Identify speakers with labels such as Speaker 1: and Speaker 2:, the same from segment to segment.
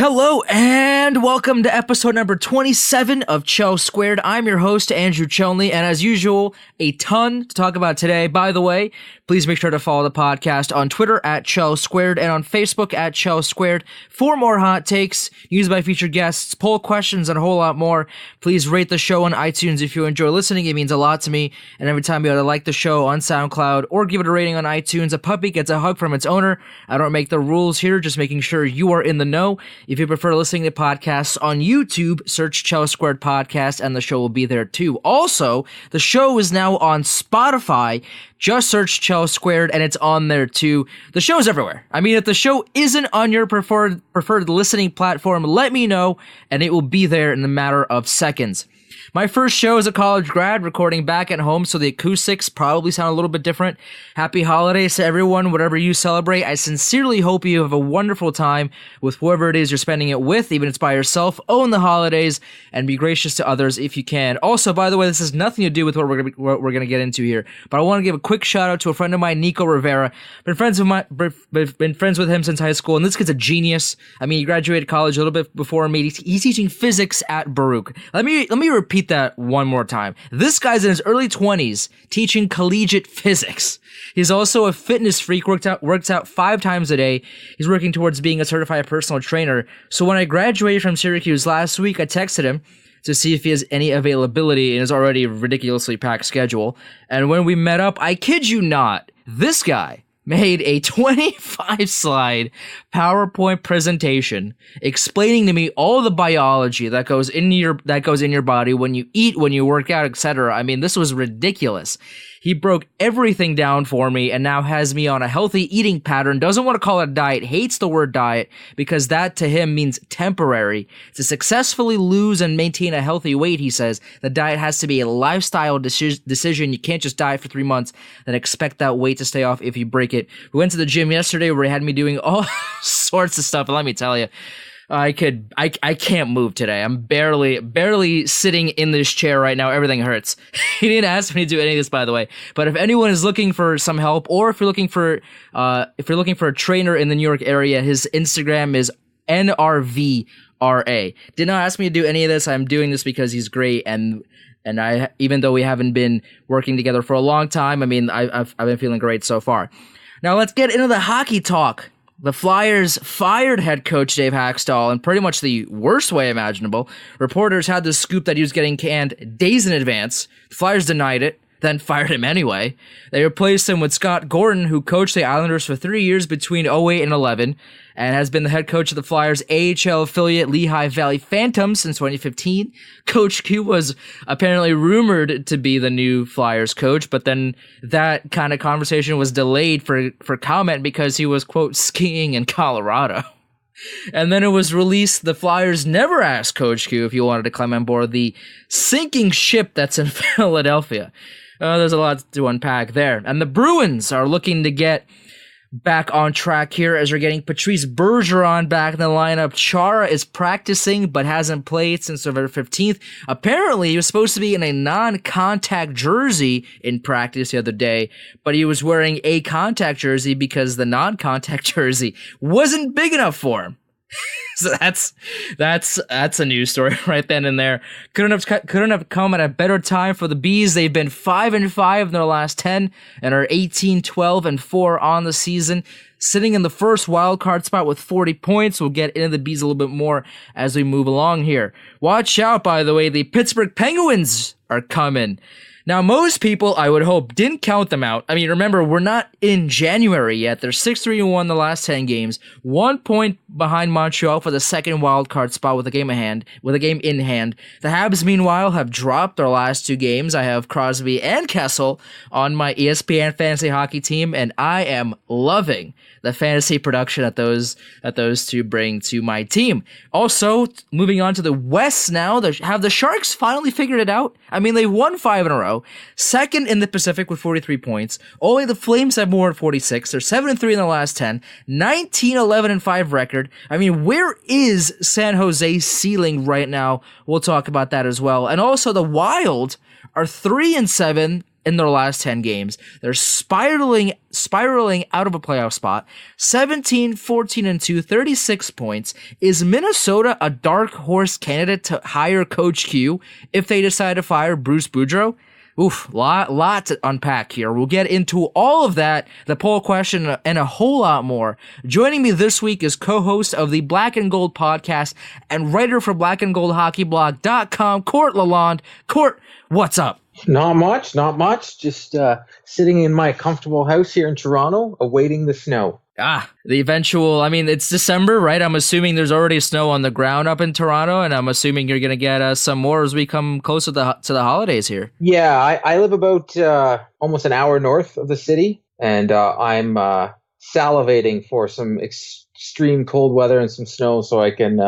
Speaker 1: Hello and welcome to episode number 27 of Chel Squared. I'm your host, Andrew Chelney, and as usual, a ton to talk about today. By the way, please make sure to follow the podcast on Twitter at Chel Squared and on Facebook at Chel Squared for more hot takes, news by featured guests, poll questions, and a whole lot more. Please rate the show on iTunes if you enjoy listening. It means a lot to me. And every time you ought to like the show on SoundCloud or give it a rating on iTunes, a puppy gets a hug from its owner. I don't make the rules here, just making sure you are in the know. If you prefer listening to podcasts on YouTube, search Chel Squared Podcast and the show will be there too. Also, the show is now on Spotify. Just search Chel Squared and it's on there too. The show's everywhere. I mean, if the show isn't on your preferred listening platform, let me know and it will be there in a matter of seconds. My first show as a college grad, recording back at home, so the acoustics probably sound a little bit different. Happy holidays to everyone, whatever you celebrate. I sincerely hope you have a wonderful time with whoever it is you're spending it with, even if it's by yourself. Own the holidays and be gracious to others if you can. Also, by the way, this has nothing to do with what we're gonna get into here, but I want to give a quick shout out to a friend of mine, Nico Rivera. Been friends with him since high school, and this kid's a genius. I mean, he graduated college a little bit before me. He's teaching physics at Baruch. Let me repeat that one more time. This guy's in his early 20s teaching collegiate physics. He's also a fitness freak, works out 5 times a day. He's working towards being a certified personal trainer. So when I graduated from Syracuse last week, I texted him to see if he has any availability in his already ridiculously packed schedule. And when we met up, I kid you not, this guy made a 25-slide PowerPoint presentation explaining to me all the biology that goes in your body when you eat, when you work out, etc. I mean, this was ridiculous. He broke everything down for me and now has me on a healthy eating pattern. Doesn't want to call it a diet, hates the word diet because that to him means temporary. To successfully lose and maintain a healthy weight, he says, the diet has to be a lifestyle decision. You can't just diet for 3 months and expect that weight to stay off if you break it. We went to the gym yesterday where he had me doing all sorts of stuff. And let me tell you, I can't move today. I'm barely sitting in this chair right now. Everything hurts. He didn't ask me to do any of this, by the way. But if anyone is looking for some help, or if you're looking for a trainer in the New York area, his Instagram is NRVRA. Did not ask me to do any of this. I'm doing this because he's great, and I, even though we haven't been working together for a long time, I mean, I've been feeling great so far. Now let's get into the hockey talk. The Flyers fired head coach Dave Haxtell in pretty much the worst way imaginable. Reporters had the scoop that he was getting canned days in advance. The Flyers denied it, then fired him anyway. They replaced him with Scott Gordon, who coached the Islanders for 3 years between 2008 and 2011, and has been the head coach of the Flyers' AHL affiliate Lehigh Valley Phantoms since 2015. Coach Q was apparently rumored to be the new Flyers coach, but then that kind of conversation was delayed for comment because he was, quote, skiing in Colorado. And then it was released the Flyers never asked Coach Q if he wanted to climb on board the sinking ship that's in Philadelphia. There's a lot to unpack there. And the Bruins are looking to get back on track here as they're getting Patrice Bergeron back in the lineup. Chara is practicing but hasn't played since November 15th. Apparently, he was supposed to be in a non-contact jersey in practice the other day, but he was wearing a contact jersey because the non-contact jersey wasn't big enough for him. So that's a news story right then and there. Couldn't have come at a better time for the Bees. They've been 5-5 in their last 10 and are 18-12-4 on the season, sitting in the first wild card spot with 40 points. We'll get into the Bees a little bit more as we move along here. Watch out, by the way, the Pittsburgh Penguins are coming. Now, most people, I would hope, didn't count them out. I mean, remember, we're not in January yet. They're 6-3-1 the last 10 games. 1 point behind Montreal for the second wild card spot with a game in hand. The Habs, meanwhile, have dropped their last 2 games. I have Crosby and Kessel on my ESPN fantasy hockey team, and I am loving the fantasy production that those two bring to my team. Also, moving on to the West now, have the Sharks finally figured it out? I mean, they won 5 in a row. Second in the Pacific with 43 points. Only the Flames have more at 46. They're 7-3 in the last 10. 19-11-5 record. I mean, where is San Jose's ceiling right now? We'll talk about that as well. And also the Wild are 3-7 in their last 10 games. They're spiraling out of a playoff spot. 17, 14, and 2, 36 points. Is Minnesota a dark horse candidate to hire Coach Q if they decide to fire Bruce Boudreau? Oof, lot to unpack here. We'll get into all of that, the poll question, and a whole lot more. Joining me this week is co-host of the Black and Gold podcast and writer for BlackNGoldHockeyBlog.com, Court Lalonde. Court, what's up?
Speaker 2: Not much. Just sitting in my comfortable house here in Toronto, awaiting the snow.
Speaker 1: The eventual, it's December, right? I'm assuming there's already snow on the ground up in Toronto, and I'm assuming you're going to get some more as we come closer to the holidays here.
Speaker 2: Yeah, I live about almost an hour north of the city, and I'm salivating for some extreme cold weather and some snow so I can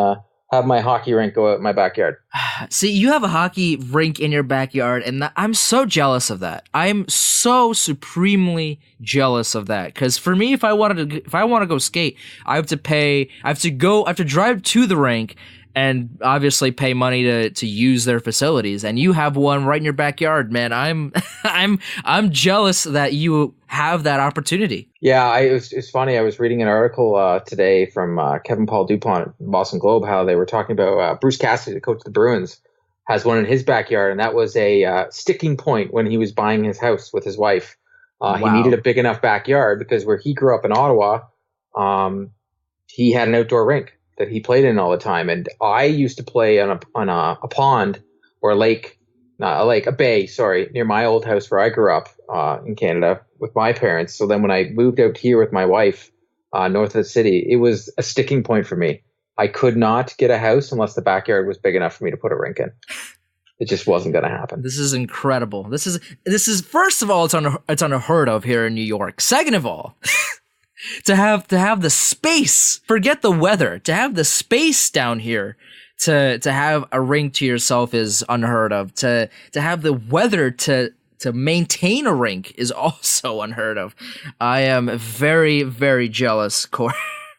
Speaker 2: have my hockey rink go out in my backyard.
Speaker 1: See, you have a hockey rink in your backyard, and I'm so jealous of that. I'm so supremely jealous of that. Because for me, if I want to go skate, I have to drive to the rink and obviously pay money to use their facilities. And you have one right in your backyard, man. I'm jealous that you have that opportunity.
Speaker 2: Yeah, it's funny. I was reading an article today from Kevin Paul Dupont, Boston Globe, how they were talking about Bruce Cassidy, the coach of the Bruins, has one in his backyard, and that was a sticking point when he was buying his house with his wife.
Speaker 1: Wow.
Speaker 2: He needed a big enough backyard because where he grew up in Ottawa, he had an outdoor rink that he played in all the time. And I used to play on a pond or a bay, near my old house where I grew up in Canada with my parents. So then when I moved out here with my wife north of the city, it was a sticking point for me. I could not get a house unless the backyard was big enough for me to put a rink in. It just wasn't going to happen.
Speaker 1: This is incredible. This is first of all, it's unheard of here in New York. Second of all, to have the space, forget the weather, to have the space down here to have a rink to yourself is unheard of. To have the weather to maintain a rink is also unheard of. I am very, very jealous, Corey,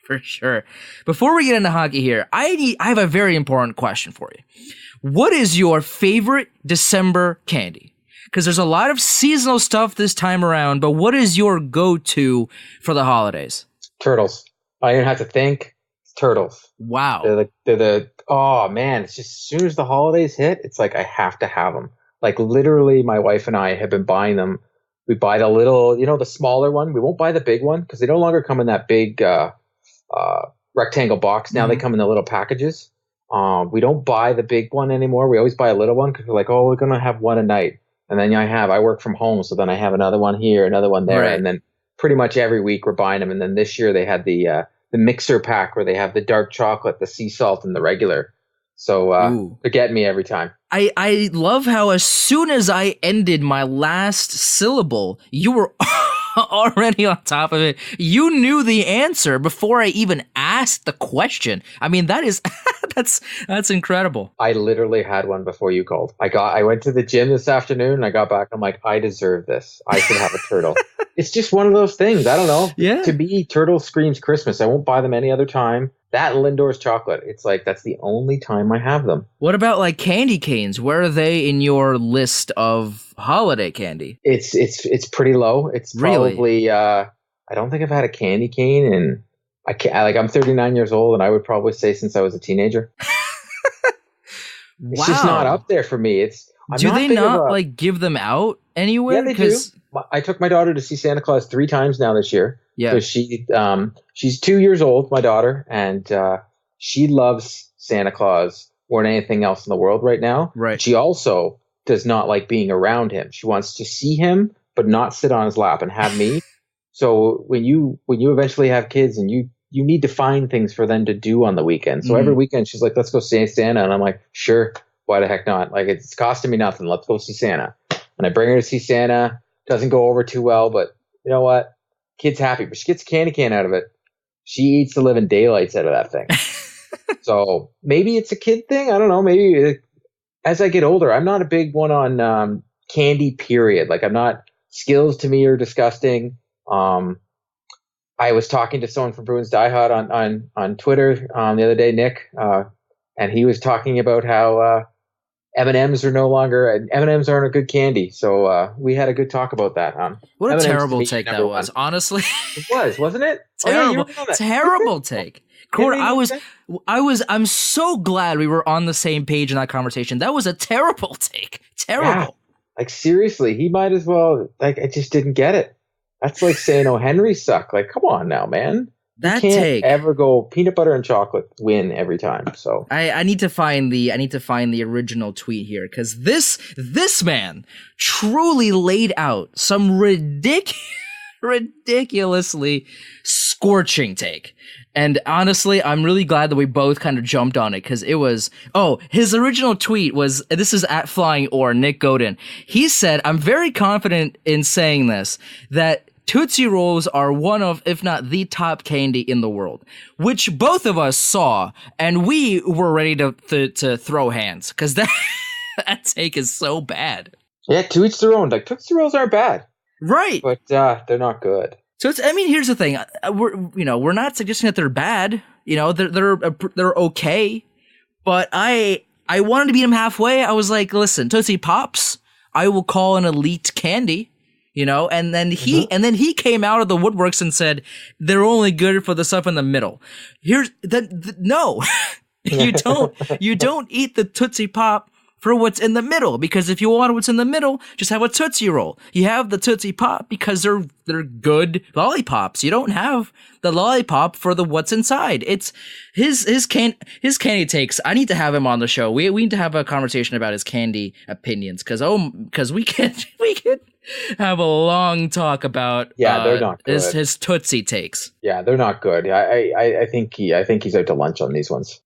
Speaker 1: for sure. Before we get into hockey here, I have a very important question for you. What is your favorite December candy? Because there's a lot of seasonal stuff this time around, but what is your go-to for the holidays?
Speaker 2: Turtles. I didn't have to think. Turtles.
Speaker 1: Wow.
Speaker 2: Oh man, it's just as soon as the holidays hit, it's like I have to have them. Like literally my wife and I have been buying them. We buy the little, the smaller one. We won't buy the big one because they no longer come in that big rectangle box. Now they come in the little packages. We don't buy the big one anymore. We always buy a little one because we're like, oh, we're going to have one a night. And then I work from home, so then I have another one here, another one there,
Speaker 1: right.
Speaker 2: And then pretty much every week we're buying them. And then this year they had the mixer pack where they have the dark chocolate, the sea salt, and the regular. So they're getting me every time.
Speaker 1: I love how as soon as I ended my last syllable, you were already on top of it. You knew the answer before I even asked the question. That is that's incredible.
Speaker 2: I literally had one before you called. I went to the gym this afternoon and I got back. I'm like, I deserve this. I should have a turtle. It's just one of those things. I don't know.
Speaker 1: Yeah.
Speaker 2: To me, turtle screams Christmas. I won't buy them any other time. That Lindor's chocolate. It's like that's the only time I have them.
Speaker 1: What about like candy canes? Where are they in your list of holiday candy?
Speaker 2: It's pretty low. It's probably
Speaker 1: really?
Speaker 2: I don't think I've had a candy cane, and I'm 39 years old, and I would probably say since I was a teenager. It's just not up there for me.
Speaker 1: Do they not give them out anywhere?
Speaker 2: Yeah, they do. I took my daughter to see Santa Claus 3 times now this year.
Speaker 1: Yeah.
Speaker 2: So she's 2 years old, my daughter, and she loves Santa Claus more than anything else in the world right now.
Speaker 1: Right.
Speaker 2: She also does not like being around him. She wants to see him, but not sit on his lap and have me. So when you eventually have kids and you need to find things for them to do on the weekend. So every weekend she's like, let's go see Santa. And I'm like, sure. Why the heck not? Like, it's costing me nothing. Let's go see Santa. And I bring her to see Santa. Doesn't go over too well, but you know what? Kid's happy, but she gets a candy can out of it. She eats the living daylights out of that thing. So maybe it's a kid thing. I don't know. Maybe as I get older, I'm not a big one on candy, period. Like, I'm not, Skills to me are disgusting. I was talking to someone from Bruins Die Hard on Twitter the other day, Nick, and he was talking about how M&Ms are no longer M&Ms aren't a good candy. So we had a good talk about that.
Speaker 1: What a
Speaker 2: M&Ms to
Speaker 1: terrible
Speaker 2: me,
Speaker 1: take that
Speaker 2: number
Speaker 1: was,
Speaker 2: one.
Speaker 1: honestly.
Speaker 2: It was, wasn't it?
Speaker 1: Terrible,
Speaker 2: Oh, yeah, you were on that.
Speaker 1: terrible take. Cord, I'm so glad we were on the same page in that conversation. That was a terrible take. Terrible.
Speaker 2: Yeah. Like, seriously, he might as well. Like, I just didn't get it. That's like saying, "Oh, Henry suck." Like, come on now, man.
Speaker 1: That
Speaker 2: you can't
Speaker 1: take
Speaker 2: ever go peanut butter and chocolate win every time. So
Speaker 1: I need to find the original tweet here, because this man truly laid out some ridiculously scorching take. And honestly, I'm really glad that we both kind of jumped on it, because it was, his original tweet was, this is at Flying Or, Nick Godin. He said, "I'm very confident in saying this, that Tootsie Rolls are one of, if not the top candy in the world," which both of us saw, and we were ready to throw hands, because that take is so bad.
Speaker 2: yeah, to each their own. Like, Tootsie Rolls aren't bad,
Speaker 1: right?
Speaker 2: But they're not good.
Speaker 1: So here's the thing. We're not suggesting that they're bad. They're okay, but I wanted to meet him halfway. I was like, listen, Tootsie Pops, I will call an elite candy. And then he came out of the woodworks and said they're only good for the stuff in the middle. No, you don't eat the Tootsie Pop for what's in the middle, because if you want what's in the middle, just have a Tootsie Roll. You have the Tootsie Pop because they're good lollipops. You don't have the lollipop for the what's inside. It's his candy takes. I need to have him on the show. We need to have a conversation about his candy opinions, because we could have a long talk about
Speaker 2: they're not good.
Speaker 1: his Tootsie takes.
Speaker 2: Yeah, they're not good. I think he's out to lunch on these ones.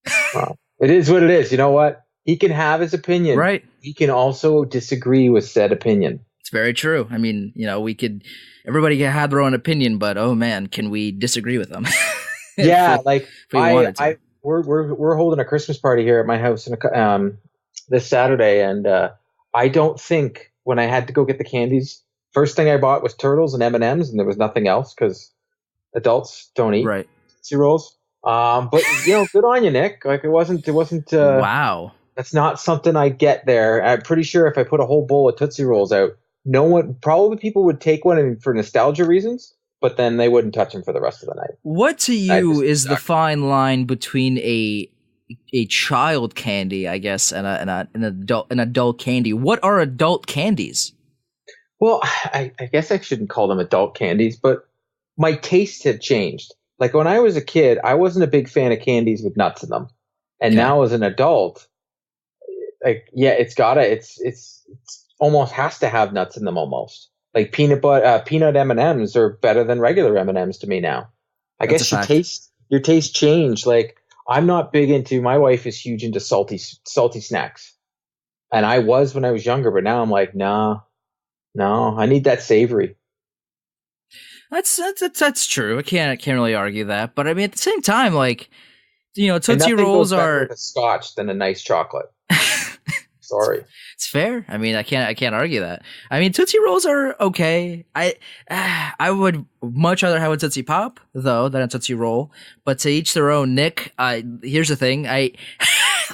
Speaker 2: It is what it is. You know what? He can have his opinion.
Speaker 1: Right.
Speaker 2: He can also disagree with said opinion.
Speaker 1: It's very true. I mean, everybody had their own opinion, but oh man, can we disagree with them?
Speaker 2: Yeah,
Speaker 1: we're
Speaker 2: holding a Christmas party here at my house this Saturday, and I don't think, when I had to go get the candies, first thing I bought was turtles and M&Ms, and there was nothing else, because adults don't eat Tootsie Rolls. But good on you, Nick. Like, it wasn't.
Speaker 1: Wow.
Speaker 2: That's not something I get there. I'm pretty sure if I put a whole bowl of Tootsie Rolls out, probably people would take one for nostalgia reasons, but then they wouldn't touch them for the rest of the night.
Speaker 1: What to you is the fine line between a child candy, I guess, and an adult candy? What are adult candies?
Speaker 2: Well, I guess I shouldn't call them adult candies, but my tastes have changed. Like, when I was a kid, I wasn't a big fan of candies with nuts in them, and now as an adult, it's almost has to have nuts in them almost. Like, peanut M&Ms are better than regular M&Ms to me now. I guess your taste changed. Like, I'm not big into, my wife is huge into salty snacks. And I was when I was younger, but now I'm like, no, I need that savory.
Speaker 1: That's true. I can't really argue that. But I mean, at the same time, like, Tootsie Rolls are
Speaker 2: with a Scotch than a nice chocolate. Sorry.
Speaker 1: It's fair. I mean, I can't argue that. I mean, Tootsie Rolls are okay. I would much rather have a Tootsie Pop though than a Tootsie Roll. But to each their own. Nick, here's the thing.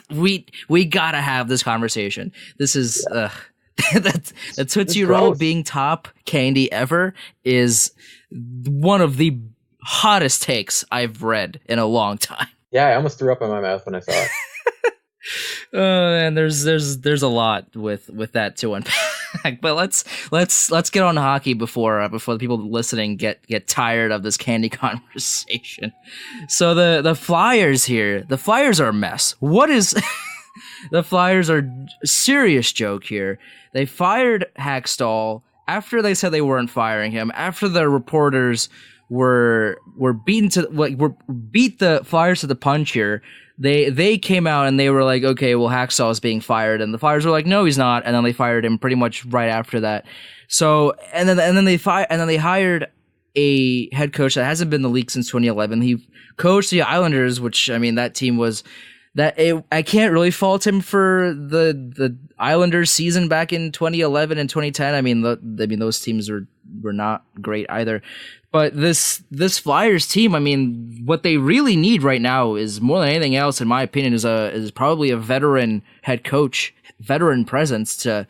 Speaker 1: We gotta have this conversation. This is the Tootsie Roll being top candy ever is one of the hottest takes I've read in a long time.
Speaker 2: Yeah, I almost threw up in my mouth when I saw it.
Speaker 1: And there's a lot with that to unpack. But let's get on to hockey before the people listening get tired of this candy conversation. So the Flyers here, the Flyers are a mess. What is the Flyers are a serious joke here. They fired Hackstall after they said they weren't firing him. After the reporters were beat the Flyers to the punch here. They came out and they were like, okay, well, Hackstall is being fired, and the Flyers were like, no, he's not, and then they fired him pretty much right after that. So and then they hired a head coach that hasn't been in the league since 2011. He coached the Islanders, which, I mean, that team was I can't really fault him for the Islanders season back in 2011 and 2010. I mean, those teams were not great either. But this Flyers team, I mean, what they really need right now is, more than anything else, in my opinion, is probably a veteran head coach, veteran presence to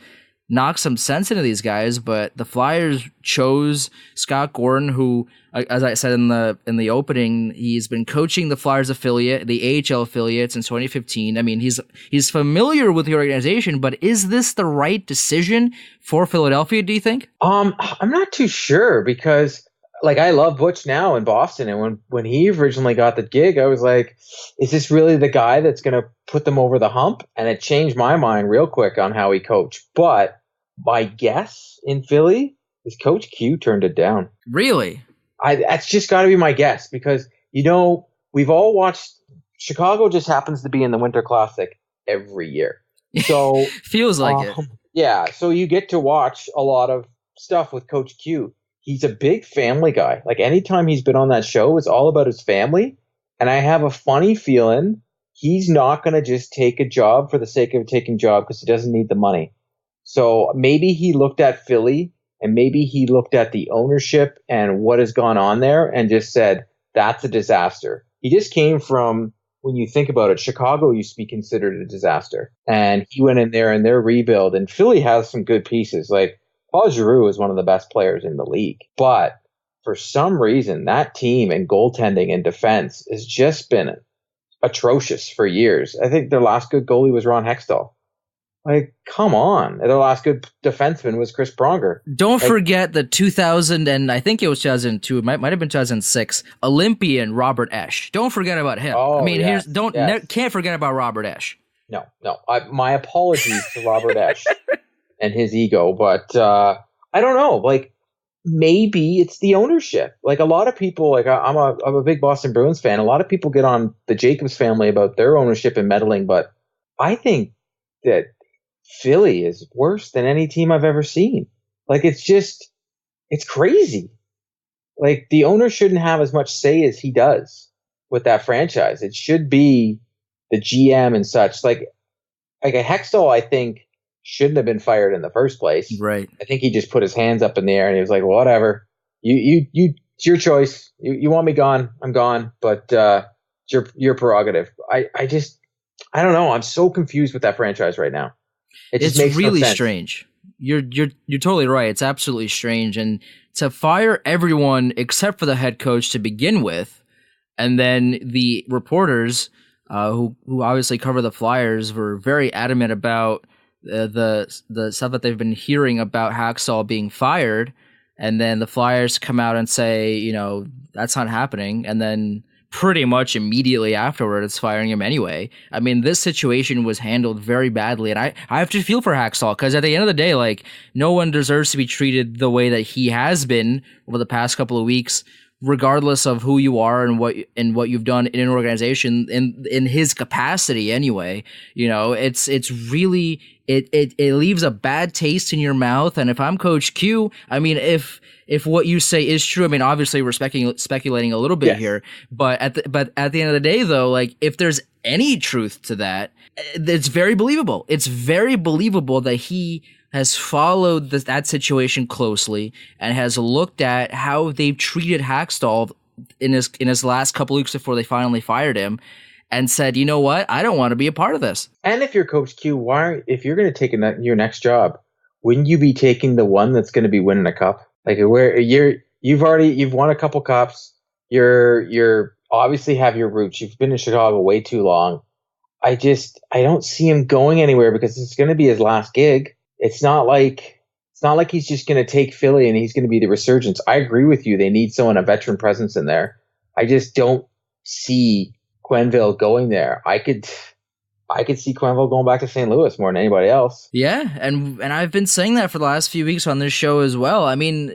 Speaker 1: knock some sense into these guys. But the Flyers chose Scott Gordon, who, as I said in the opening, he's been coaching the Flyers affiliate, the AHL affiliate, since 2015. I mean, he's familiar with the organization, but is this the right decision for Philadelphia, do you think?
Speaker 2: I'm not too sure, because like, I love Butch now in Boston, and when he originally got the gig, I was like, is this really the guy that's going to put them over the hump? And it changed my mind real quick on how he coached. But my guess in Philly is Coach Q turned it down.
Speaker 1: Really?
Speaker 2: That's just got to be my guess, because, we've all watched, Chicago just happens to be in the Winter Classic every year. So
Speaker 1: feels like it.
Speaker 2: Yeah. So you get to watch a lot of stuff with Coach Q. He's a big family guy. Like, anytime he's been on that show, it's all about his family. And I have a funny feeling he's not going to just take a job for the sake of taking a job because he doesn't need the money. So maybe he looked at Philly, and maybe he looked at the ownership and what has gone on there and just said, that's a disaster. He just came from, when you think about it, Chicago used to be considered a disaster. And he went in there and their rebuild. And Philly has some good pieces. Like, Paul Giroux is one of the best players in the league. But for some reason, that team and goaltending and defense has just been atrocious for years. I think their last good goalie was Ron Hextall. Like, come on. Their last good defenseman was Chris Pronger.
Speaker 1: Don't forget the 2000, and I think it was 2002, it might have been 2006, Olympian Robert Esch. Don't forget about him.
Speaker 2: Oh,
Speaker 1: I mean,
Speaker 2: yes,
Speaker 1: can't forget about Robert Esch.
Speaker 2: No. My apologies to Robert Esch and his ego, but I don't know. Like, maybe it's the ownership. Like, a lot of people, like, I'm a big Boston Bruins fan. A lot of people get on the Jacobs family about their ownership and meddling, but I think that Philly is worse than any team I've ever seen. Like, it's crazy. Like, the owner shouldn't have as much say as he does with that franchise. It should be the GM and such. Like a Hextall, I think, shouldn't have been fired in the first place.
Speaker 1: Right.
Speaker 2: I think he just put his hands up in the air and he was like, whatever. It's your choice. You want me gone, I'm gone. But it's your prerogative. I don't know. I'm so confused with that franchise right now.
Speaker 1: It's really strange. You're totally right. It's absolutely strange. And to fire everyone except for the head coach to begin with, and then the reporters who obviously cover the Flyers were very adamant about the stuff that they've been hearing about Hacksaw being fired, and then the Flyers come out and say, that's not happening, and then pretty much immediately afterward, it's firing him anyway. I mean, this situation was handled very badly, and I have to feel for Hacksaw, because at the end of the day, like, no one deserves to be treated the way that he has been over the past couple of weeks, regardless of who you are and what you've done in an organization in his capacity anyway. It's really it leaves a bad taste in your mouth. And if I'm Coach Q, I mean, if what you say is true, I mean, obviously we're speculating a little bit here, but at the end of the day, though, like, if there's any truth to that, it's very believable. It's very believable that he has followed that situation closely and has looked at how they've treated Hackstall in his last couple weeks before they finally fired him, and said, you know what, I don't want to be a part of this.
Speaker 2: And if you're Coach Q, if you're going to take your next job, wouldn't you be taking the one that's going to be winning a cup? Like, where you've won a couple cups, you're obviously have your roots. You've been in Chicago way too long. I don't see him going anywhere, because it's going to be his last gig. It's not like he's just going to take Philly and he's going to be the resurgence. I agree with you. They need a veteran presence in there. I just don't see Quenneville going there. I could see Quenneville going back to St. Louis more than anybody else.
Speaker 1: Yeah, and I've been saying that for the last few weeks on this show as well. I mean,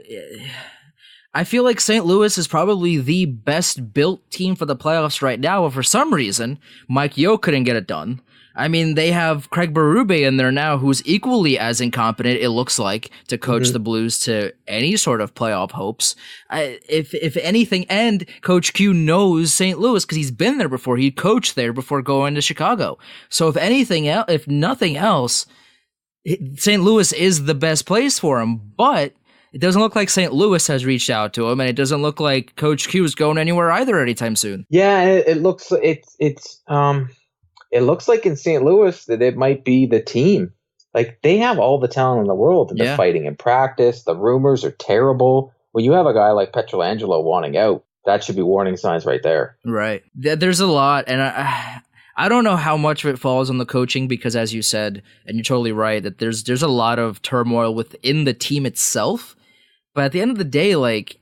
Speaker 1: I feel like St. Louis is probably the best built team for the playoffs right now, but for some reason, Mike Yeo couldn't get it done. I mean, they have Craig Berube in there now, who's equally as incompetent, it looks like, to coach the Blues to any sort of playoff hopes. If anything, and Coach Q knows St. Louis because he's been there before. He coached there before going to Chicago. So if nothing else, St. Louis is the best place for him. But it doesn't look like St. Louis has reached out to him, and it doesn't look like Coach Q is going anywhere either anytime soon.
Speaker 2: Yeah, it looks it looks like in St. Louis that it might be the team. Like, they have all the talent in the world, and they're fighting in practice. The rumors are terrible. When you have a guy like Pietrangelo wanting out, that should be warning signs right there.
Speaker 1: Right. There's a lot, and I don't know how much of it falls on the coaching because, as you said, and you're totally right, that there's a lot of turmoil within the team itself. But at the end of the day, like,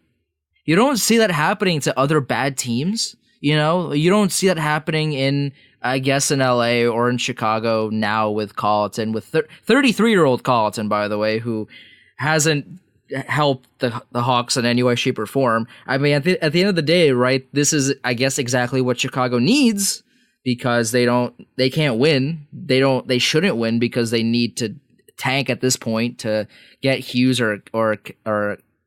Speaker 1: you don't see that happening to other bad teams. You know, you don't see that happening in, I guess, in LA or in Chicago now with Colleton, with 33-year-old Colleton, by the way, who hasn't helped the Hawks in any way, shape, or form. I mean, at the end of the day, right, this is, I guess, exactly what Chicago needs because they can't win. They shouldn't win because they need to tank at this point to get Hughes or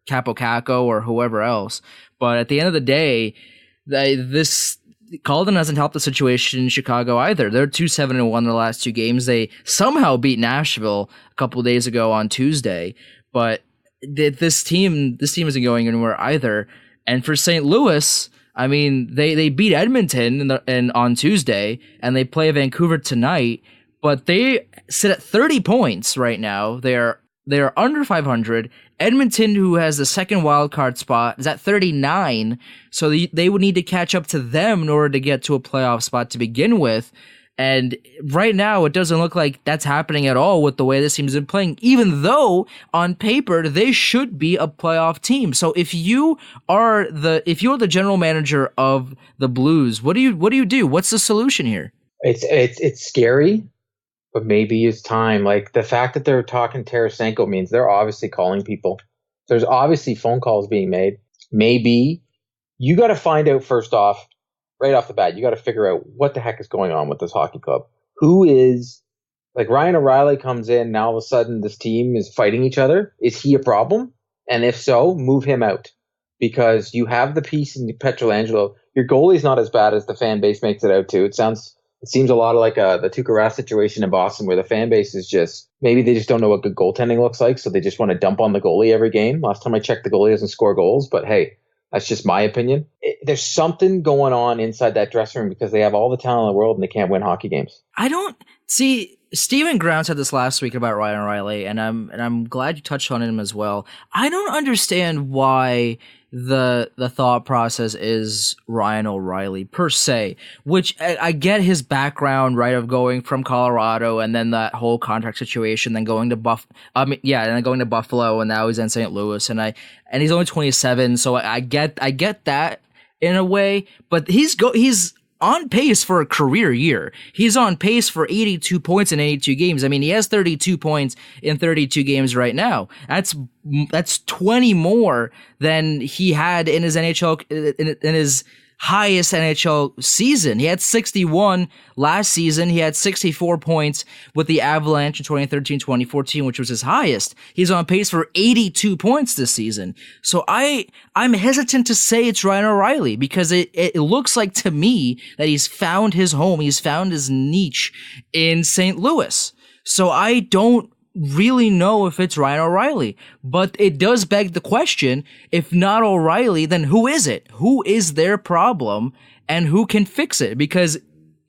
Speaker 1: Capo or whoever else. But at the end of the day, Colleton hasn't helped the situation in Chicago either. They're 2-7-1 in the last two games. They somehow beat Nashville a couple of days ago on Tuesday, but this team isn't going anywhere either. And for St. Louis, I mean, they beat Edmonton on Tuesday, and they play Vancouver tonight, but they sit at 30 points right now. They are under 500. Edmonton, who has the second wild card spot, is at 39, so they would need to catch up to them in order to get to a playoff spot to begin with. And right now, it doesn't look like that's happening at all with the way this team's been playing, even though on paper they should be a playoff team. So if you are the general manager of the Blues, what do you do? What's the solution here?
Speaker 2: It's scary. But maybe it's time. Like, the fact that they're talking Tarasenko means they're obviously calling people. There's obviously phone calls being made. Maybe you got to find out first off, right off the bat, you got to figure out what the heck is going on with this hockey club. Who is, like, Ryan O'Reilly comes in, now all of a sudden this team is fighting each other. Is he a problem? And if so, move him out. Because you have the piece in Pietrangelo. Your goalie's not as bad as the fan base makes it out to. It seems a lot like the Tuukka Rask situation in Boston, where the fan base is maybe they just don't know what good goaltending looks like, so they just want to dump on the goalie every game. Last time I checked, the goalie doesn't score goals, but hey, that's just my opinion. There's something going on inside that dressing room because they have all the talent in the world and they can't win hockey games.
Speaker 1: I don't see. Steven Brown said this last week about Ryan O'Reilly, and I'm glad you touched on him as well. I don't understand why the thought process is Ryan O'Reilly per se, which I get his background, right, of going from Colorado and then that whole contract situation, then going to and then going to Buffalo, and now he's in St. Louis, and he's only 27, so I get that in a way, but he's on pace for a career year. He's on pace for 82 points in 82 games. I mean, he has 32 points in 32 games right now. That's 20 more than he had in his NHL in his highest NHL season. He had 61 last season. He had 64 points with the Avalanche in 2013-2014, which was his highest. He's on pace for 82 points this season. So I'm hesitant to say it's Ryan O'Reilly because it looks like to me that he's found his home. He's found his niche in St. Louis. So I don't really know if it's Ryan O'Reilly, but it does beg the question, if not O'Reilly, then who is it? Who is their problem and who can fix it? Because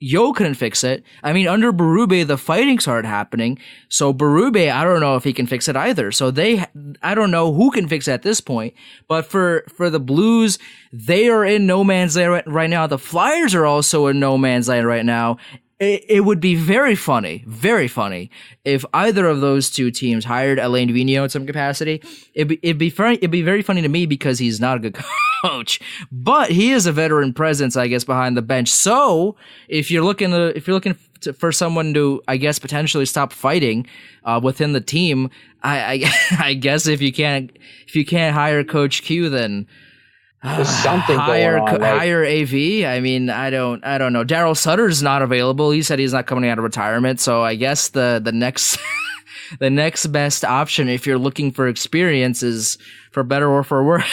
Speaker 1: Yeo couldn't fix it. I mean, under Berube, the fighting started happening. So Berube, I don't know if he can fix it either. So I don't know who can fix it at this point. But for the Blues, they are in no man's land right now. The Flyers are also in no man's land right now. It would be very funny, if either of those two teams hired Alain Vigneault in some capacity. It'd be very funny to me because he's not a good coach, but he is a veteran presence, I guess, behind the bench. So if you're looking for someone to, I guess, potentially stop fighting within the team. I guess if you can't hire Coach Q, then
Speaker 2: there's something
Speaker 1: hire
Speaker 2: going on.
Speaker 1: Hire AV. I mean, I don't know. Daryl Sutter's not available. He said he's not coming out of retirement. So I guess the next the next best option, if you're looking for experience, is, for better or for worse,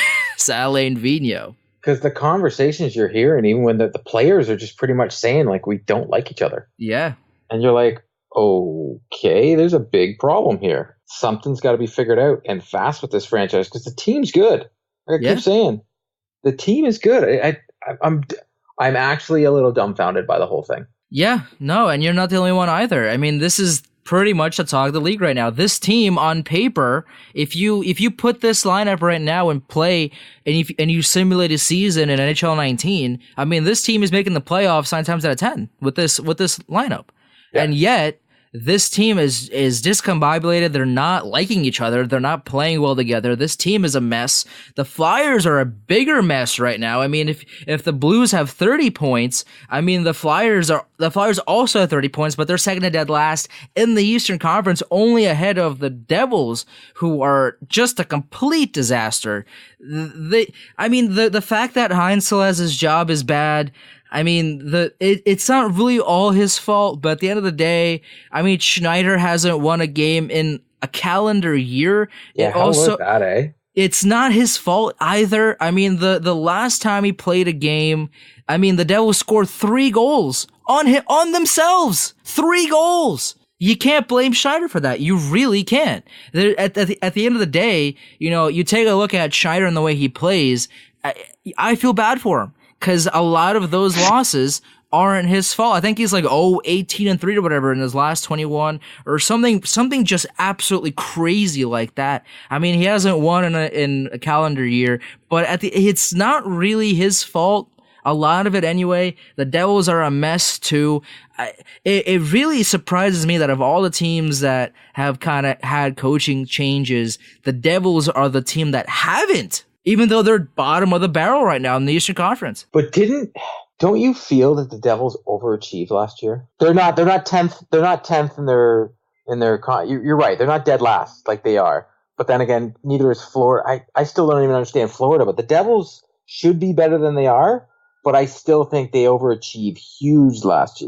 Speaker 1: Alain Vigneault.
Speaker 2: Because the conversations you're hearing, even when the players are just pretty much saying, like, we don't like each other.
Speaker 1: Yeah.
Speaker 2: And you're like, okay, there's a big problem here. Something's got to be figured out, and fast, with this franchise, because the team's good. Like I keep saying, the team is good. I'm actually a little dumbfounded by the whole thing.
Speaker 1: Yeah, no, and you're not the only one either. I mean, this is pretty much the talk of the league right now. This team, on paper, if you put this lineup right now and play, and you simulate a season in NHL 19, I mean, this team is making the playoffs 9 times out of 10 with this lineup, and yet this team is discombobulated. They're not liking each other. They're not playing well together. This team is a mess. The Flyers are a bigger mess right now. I mean, if the Blues have 30 points, I mean, the Flyers also have 30 points, but they're second to dead last in the Eastern Conference, only ahead of the Devils, who are just a complete disaster. The fact that Heinzel's job is bad, I mean, it's not really all his fault, but at the end of the day, I mean, Schneider hasn't won a game in a calendar year.
Speaker 2: Yeah, how was that, eh?
Speaker 1: It's not his fault either. I mean, the last time he played a game, I mean, the Devils scored 3 goals on themselves. 3 goals. You can't blame Schneider for that. You really can't. At the end of the day, you take a look at Schneider and the way he plays, I feel bad for him. Because a lot of those losses aren't his fault. I think he's like 18-3 or whatever in his last 21 or something just absolutely crazy like that. I mean, he hasn't won in a calendar year, but it's not really his fault. A lot of it anyway. The Devils are a mess too. It really surprises me that of all the teams that have kind of had coaching changes, the Devils are the team that haven't. Even though they're bottom of the barrel right now in the Eastern Conference.
Speaker 2: But don't you feel that the Devils overachieved last year? They're not 10th. They're not 10th in their. You're right. They're not dead last like they are. But then again, neither is Florida. I still don't even understand Florida. But the Devils should be better than they are. But I still think they overachieved huge last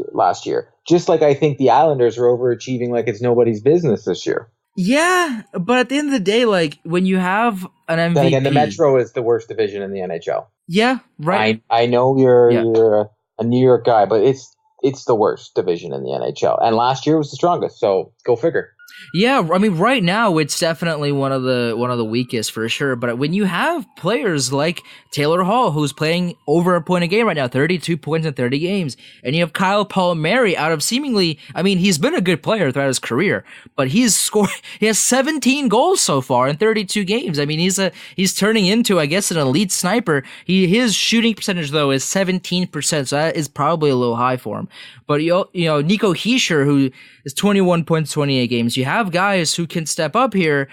Speaker 2: year. Just like I think the Islanders are overachieving like it's nobody's business this year.
Speaker 1: Yeah, but at the end of the day, like, when you have an MVP...
Speaker 2: Then again, the Metro is the worst division in the NHL.
Speaker 1: Yeah, right.
Speaker 2: I know you're a New York guy, but it's the worst division in the NHL. And last year was the strongest, so go figure.
Speaker 1: Yeah, I mean, right now it's definitely one of the weakest for sure. But when you have players like Taylor Hall, who's playing over a point a game right now, 32 points in 30 games, and you have Kyle Palmieri out of seemingly, I mean, he's been a good player throughout his career, but he has 17 goals so far in 32 games. I mean, he's turning into, I guess, an elite sniper. His shooting percentage though is 17%, so that is probably a little high for him. But Nico Hischier, who is 21 points, 28 games. You have guys who can step up here,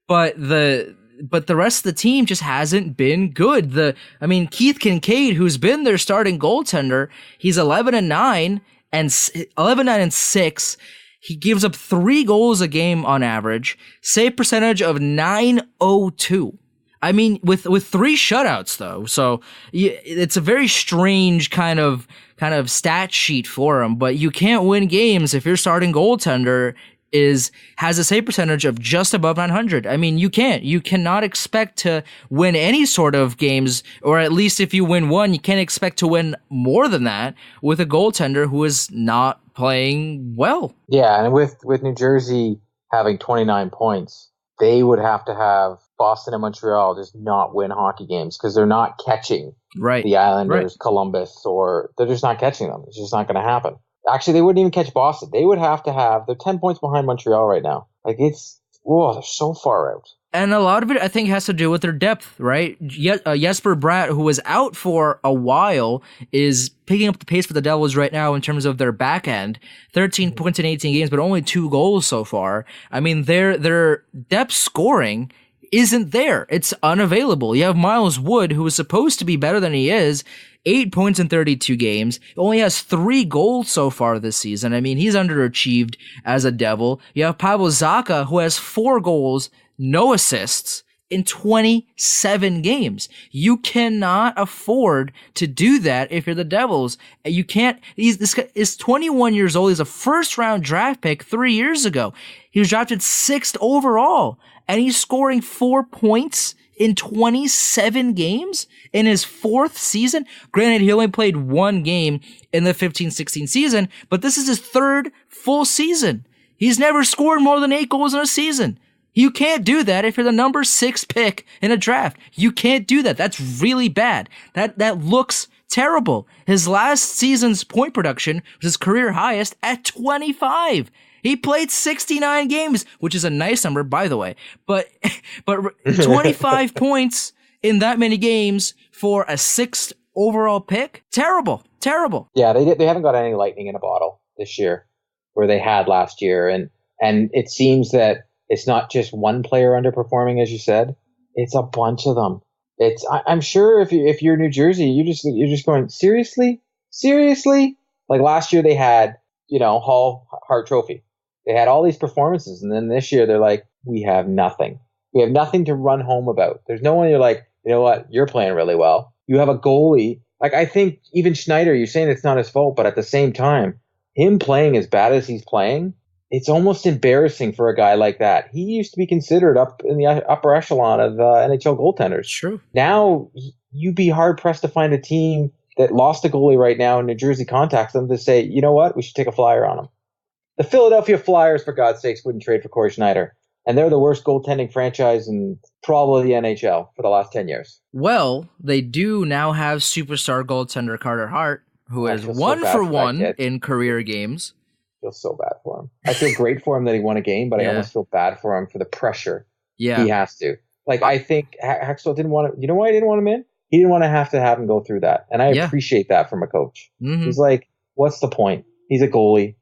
Speaker 1: but the rest of the team just hasn't been good. Keith Kincaid, who's been their starting goaltender, he's 11-9 and 6. He gives up 3 goals a game on average, save percentage of .902. I mean, with 3 shutouts though, so it's a very strange kind of stat sheet for him. But you can't win games if your starting goaltender has a save percentage of just above 900. I mean, you cannot expect to win any sort of games, or at least if you win one, you can't expect to win more than that with a goaltender who is not playing well.
Speaker 2: Yeah, and with New Jersey having 29 points, they would have to have Boston and Montreal just not win hockey games because they're not catching the Islanders, Columbus, or they're just not catching them. It's just not going to happen. Actually, they wouldn't even catch Boston. They would have to they're 10 points behind Montreal right now. Like, they're so far out.
Speaker 1: And a lot of it, I think, has to do with their depth, right? Jesper Bratt, who was out for a while, is picking up the pace for the Devils right now in terms of their back end. 13 points in 18 games, but only 2 goals so far. I mean, their depth scoring isn't there. It's unavailable. You have Miles Wood, who is supposed to be better than he is, 8 points in 32 games, only has 3 goals so far this season. I mean, he's underachieved as a Devil. You have Pavel Zacha, who has 4 goals, no assists in 27 games. You cannot afford to do that if you're the Devils. You can't. This guy is 21 years old. He's a first-round draft pick 3 years ago. He was drafted 6th overall, and he's scoring 4 points in 27 games in his 4th season. Granted, he only played 1 game in the 15-16 season, but this is his 3rd full season. He's never scored more than 8 goals in a season. You can't do that if you're the number 6 pick in a draft. You can't do that. That's really bad. That looks terrible. His last season's point production was his career highest at 25. He played 69 games, which is a nice number, by the way. But 25 points in that many games for a 6th overall pick? Terrible. Terrible.
Speaker 2: Yeah, they haven't got any lightning in a bottle this year where they had last year. And it seems that it's not just one player underperforming, as you said. It's a bunch of them. I'm sure if you're New Jersey, you're just going, seriously? Like last year they had, Hall Hart Trophy. They had all these performances, and then this year they're like, we have nothing. We have nothing to run home about. There's no one you're like, you know what, you're playing really well. You have a goalie. Like, I think even Schneider, you're saying it's not his fault, but at the same time, him playing as bad as he's playing, it's almost embarrassing for a guy like that. He used to be considered up in the upper echelon of NHL goaltenders.
Speaker 1: True.
Speaker 2: Now, you'd be hard-pressed to find a team that lost a goalie right now and New Jersey contacts them to say, you know what, we should take a flyer on him. The Philadelphia Flyers, for God's sakes, wouldn't trade for Corey Schneider. And they're the worst goaltending franchise in probably the NHL for the last 10 years.
Speaker 1: Well, they do now have superstar goaltender Carter Hart, who has 1-for-1 in career games.
Speaker 2: I feel so bad for him. I feel great for him that he won a game, but I almost feel bad for him for the pressure he has to. Like, I think Hextall didn't want to. You know why he didn't want him in? He didn't want to have him go through that. And I appreciate that from a coach. Mm-hmm. He's like, what's the point? He's a goalie.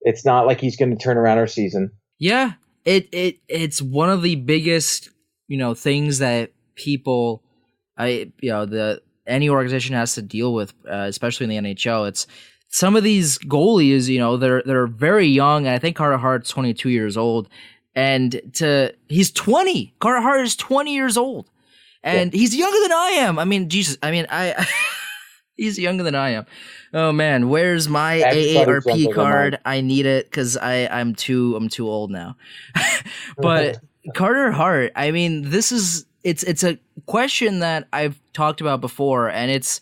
Speaker 2: It's not like he's going to turn around our season. Yeah,
Speaker 1: it's one of the biggest, things that people, any organization has to deal with, especially in the NHL. It's some of these goalies, they're very young. And I think Carter Hart's 22 years old, and he's 20. Carter Hart is 20 years old, and he's younger than I am. I mean, Jesus. I mean, he's younger than I am. Oh man, where's my AARP card? I need it because I'm too old now. But Carter Hart, I mean, it's a question that I've talked about before, and it's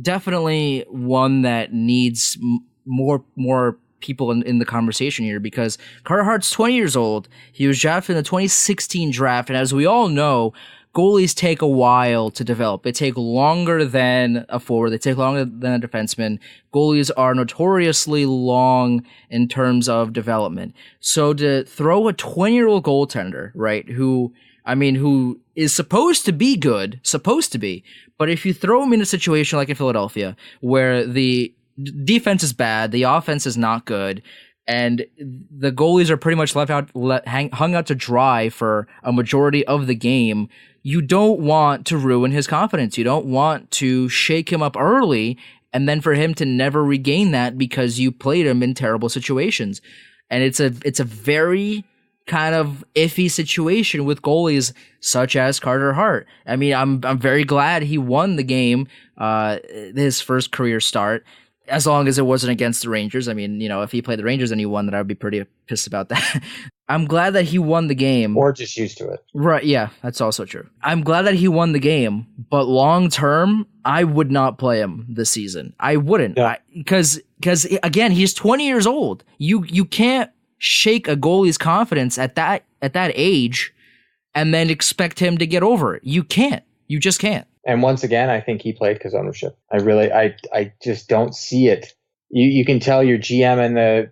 Speaker 1: definitely one that needs more people in the conversation here, because Carter Hart's 20 years old. He was drafted in the 2016 draft, and as we all know, goalies take a while to develop. They take longer than a forward. They take longer than a defenseman. Goalies are notoriously long in terms of development. So to throw a 20-year-old goaltender, right, who is supposed to be good, but if you throw him in a situation like in Philadelphia, where the defense is bad, the offense is not good, and the goalies are pretty much hung out to dry for a majority of the game, you don't want to ruin his confidence. You don't want to shake him up early and then for him to never regain that because you played him in terrible situations. And it's a very kind of iffy situation with goalies such as Carter Hart. I mean, I'm very glad he won the game, his first career start, as long as it wasn't against the Rangers. I mean, if he played the Rangers and he won, then I would be pretty pissed about that. I'm glad that he won the game.
Speaker 2: Or just used to it.
Speaker 1: Right, yeah, that's also true. I'm glad that he won the game, but long term, I would not play him this season. I wouldn't. Because again, he's 20 years old. You can't shake a goalie's confidence at that age and then expect him to get over it. You can't. You just can't.
Speaker 2: And once again, I think he played because ownership. I just don't see it. You can tell your GM and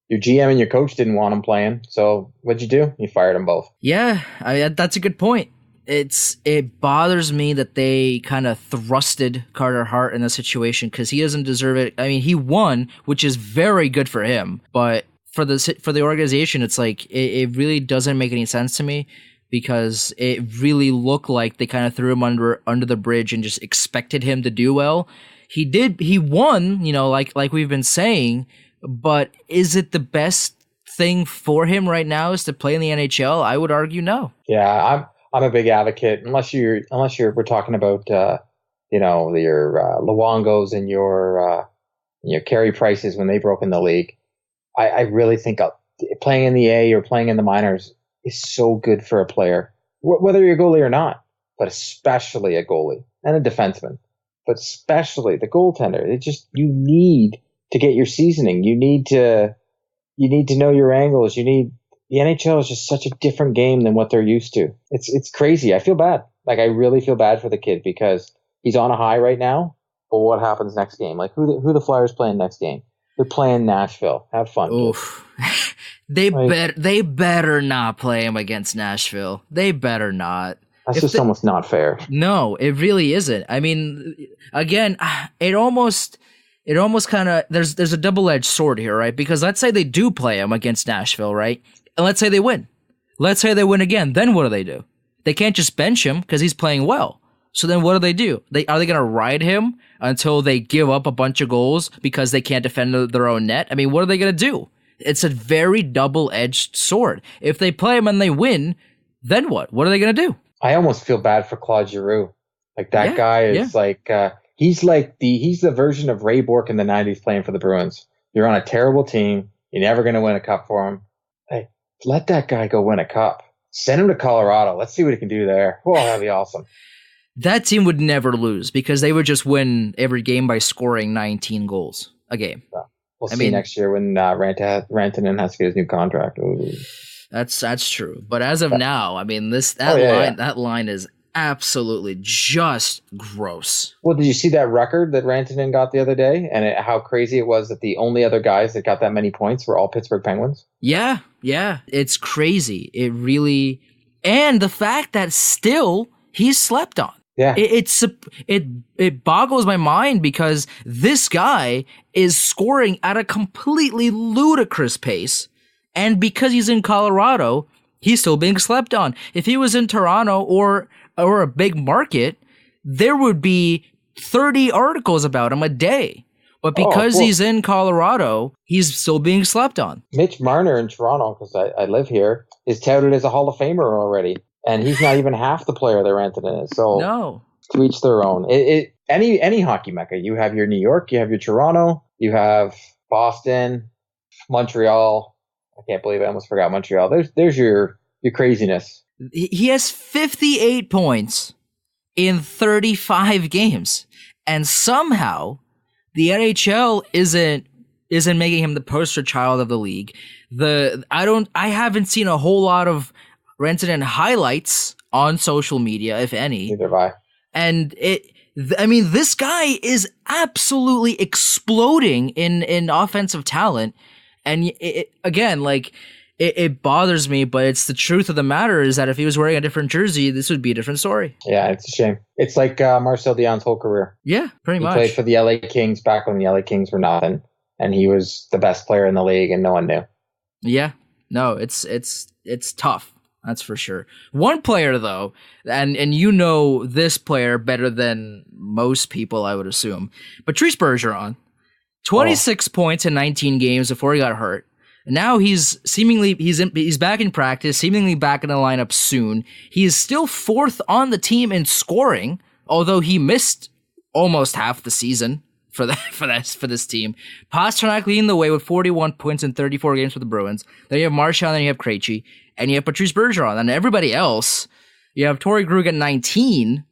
Speaker 2: your GM and your coach didn't want him playing. So what'd you do? You fired them both.
Speaker 1: Yeah, that's a good point. It bothers me that they kind of thrusted Carter Hart in a situation because he doesn't deserve it. I mean, he won, which is very good for him, but for the organization, it's like it really doesn't make any sense to me. because it really looked like they kind of threw him under the bridge and just expected him to do well. He won, like we've been saying, but is it the best thing for him right now is to play in the NHL? I would argue no.
Speaker 2: Yeah, I'm a big advocate, unless we're talking about your Luongos and your Carey Prices when they broke in the league. I really think playing in the A or playing in the minors is so good for a player, whether you're a goalie or not, but especially a goalie and a defenseman, but especially the goaltender. You need to get your seasoning. You need to know your angles. The NHL is just such a different game than what they're used to. It's crazy. I feel bad. Like, I really feel bad for the kid because he's on a high right now. But what happens next game? Like, who the Flyers playing next game? They're playing Nashville. Have fun.
Speaker 1: Oof. They better not play him against Nashville. They better not.
Speaker 2: That's almost not fair.
Speaker 1: No, it really isn't. I mean, again, it almost kind of there's a double-edged sword here, right? Because let's say they do play him against Nashville, right? And let's say they win. Let's say they win again. Then what do? They can't just bench him because he's playing well. So then what do? Are they going to ride him until they give up a bunch of goals because they can't defend their own net? I mean, what are they going to do? It's a very double-edged sword. If they play him and they win, then what? What are they going to do?
Speaker 2: I almost feel bad for Claude Giroux. Like, that guy is he's the version of Ray Bourque in the 90s playing for the Bruins. You're on a terrible team. You're never going to win a cup for him. Hey, let that guy go win a cup. Send him to Colorado. Let's see what he can do there. Oh, that'd be awesome.
Speaker 1: That team would never lose because they would just win every game by scoring 19 goals a game.
Speaker 2: We'll see next year when Rantanen has to get his new contract. Ooh.
Speaker 1: That's true. But as of now, I mean, that line is absolutely just gross.
Speaker 2: Well, did you see that record that Rantanen got the other day, and how crazy it was that the only other guys that got that many points were all Pittsburgh Penguins?
Speaker 1: Yeah, it's crazy. It really, and the fact that still he's slept on.
Speaker 2: Yeah,
Speaker 1: it boggles my mind because this guy is scoring at a completely ludicrous pace, and because he's in Colorado, he's still being slept on. If he was in Toronto or a big market, there would be 30 articles about him a day. But because he's in Colorado, he's still being slept on. Mitch
Speaker 2: Marner in Toronto, because I live here, is touted as a Hall of Famer already. And he's not even half the player that Rantanen is. So
Speaker 1: no.
Speaker 2: To each their own. Any hockey mecca. You have your New York, you have your Toronto, you have Boston, Montreal. I can't believe I almost forgot Montreal. There's your craziness.
Speaker 1: He has 58 points in 35 games. And somehow the NHL isn't making him the poster child of the league. I haven't seen a whole lot of Rantanen highlights on social media, if any.
Speaker 2: Neither have I. And
Speaker 1: this guy is absolutely exploding in offensive talent. And it bothers me, but it's the truth of the matter is that if he was wearing a different jersey, this would be a different story.
Speaker 2: Yeah, it's a shame. It's like Marcel Dion's whole career.
Speaker 1: Yeah, pretty much.
Speaker 2: He played for the LA Kings back when the LA Kings were nothing, and he was the best player in the league, and no one knew.
Speaker 1: Yeah, no, it's tough. That's for sure. One player, though, and you know this player better than most people, I would assume. Patrice Bergeron, 26 points in 19 games before he got hurt. Now he's back in practice, seemingly back in the lineup soon. He is still fourth on the team in scoring, although he missed almost half the season for this team. Pastrnak leading the way with 41 points in 34 games for the Bruins. Then you have Marchand, then you have Krejci, and you have Patrice Bergeron. And everybody else, you have Torrey Krug at 19,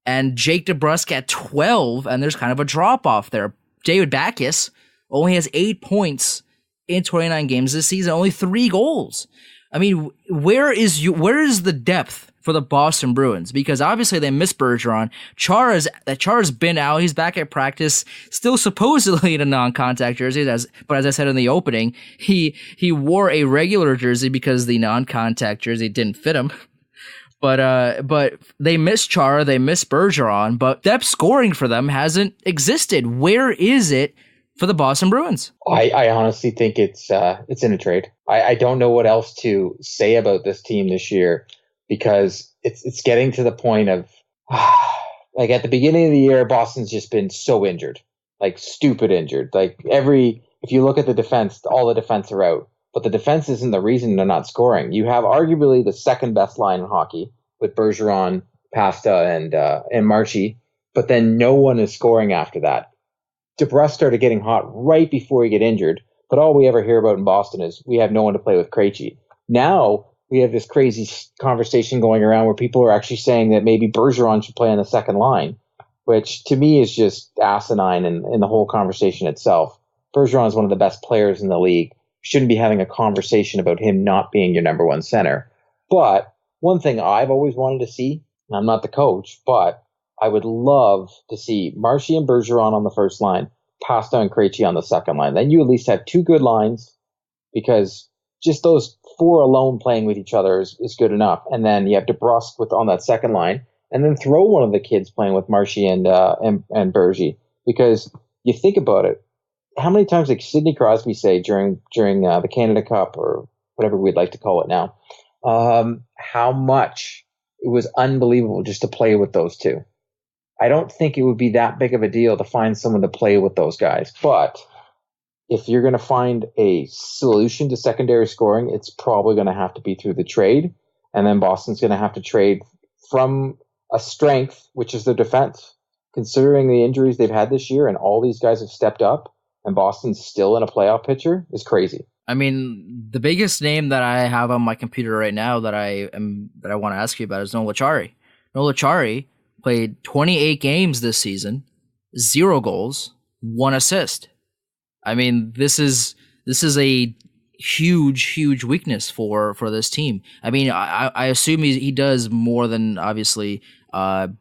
Speaker 1: and Jake DeBrusk at 12, and there's kind of a drop-off there. David Backes only has 8 points in 29 games this season, only 3 goals. I mean, where is the depth for the Boston Bruins? Because obviously they miss Bergeron. Chara's been out. He's back at practice, still supposedly in a non-contact jersey. But as I said in the opening, he wore a regular jersey because the non-contact jersey didn't fit him. But they miss Chara, they miss Bergeron, but depth scoring for them hasn't existed. Where is it for the Boston Bruins?
Speaker 2: I honestly think it's in a trade. I don't know what else to say about this team this year because it's getting to the point of like at the beginning of the year, Boston's just been so injured, like stupid injured. Like if you look at the defense, all the defense are out, but the defense isn't the reason they're not scoring. You have arguably the second best line in hockey with Bergeron, Pasta, and Marchie, but then no one is scoring after that. DeBrusk started getting hot right before he get injured, but all we ever hear about in Boston is we have no one to play with Krejci. Now we have this crazy conversation going around where people are actually saying that maybe Bergeron should play on the second line, which to me is just asinine in the whole conversation itself. Bergeron is one of the best players in the league. We shouldn't be having a conversation about him not being your number one center. But one thing I've always wanted to see, and I'm not the coach, but I would love to see Marchie and Bergeron on the first line, Pasta and Krejci on the second line. Then you at least have two good lines, because just those four alone playing with each other is good enough. And then you have DeBrusk on that second line, and then throw one of the kids playing with Marchie and Bergie. Because you think about it, how many times did Sidney Crosby say during the Canada Cup, or whatever we'd like to call it now, how much it was unbelievable just to play with those two. I don't think it would be that big of a deal to find someone to play with those guys. But if you're going to find a solution to secondary scoring, it's probably going to have to be through the trade. And then Boston's going to have to trade from a strength, which is their defense. Considering the injuries they've had this year and all these guys have stepped up, and Boston's still in a playoff picture, is crazy.
Speaker 1: I mean, the biggest name that I have on my computer right now that I want to ask you about is Noel Acciari. Noel Acciari played 28 games this season, 0 goals, 1 assist. I mean, this is a huge weakness for this team. I mean, I assume he does more than obviously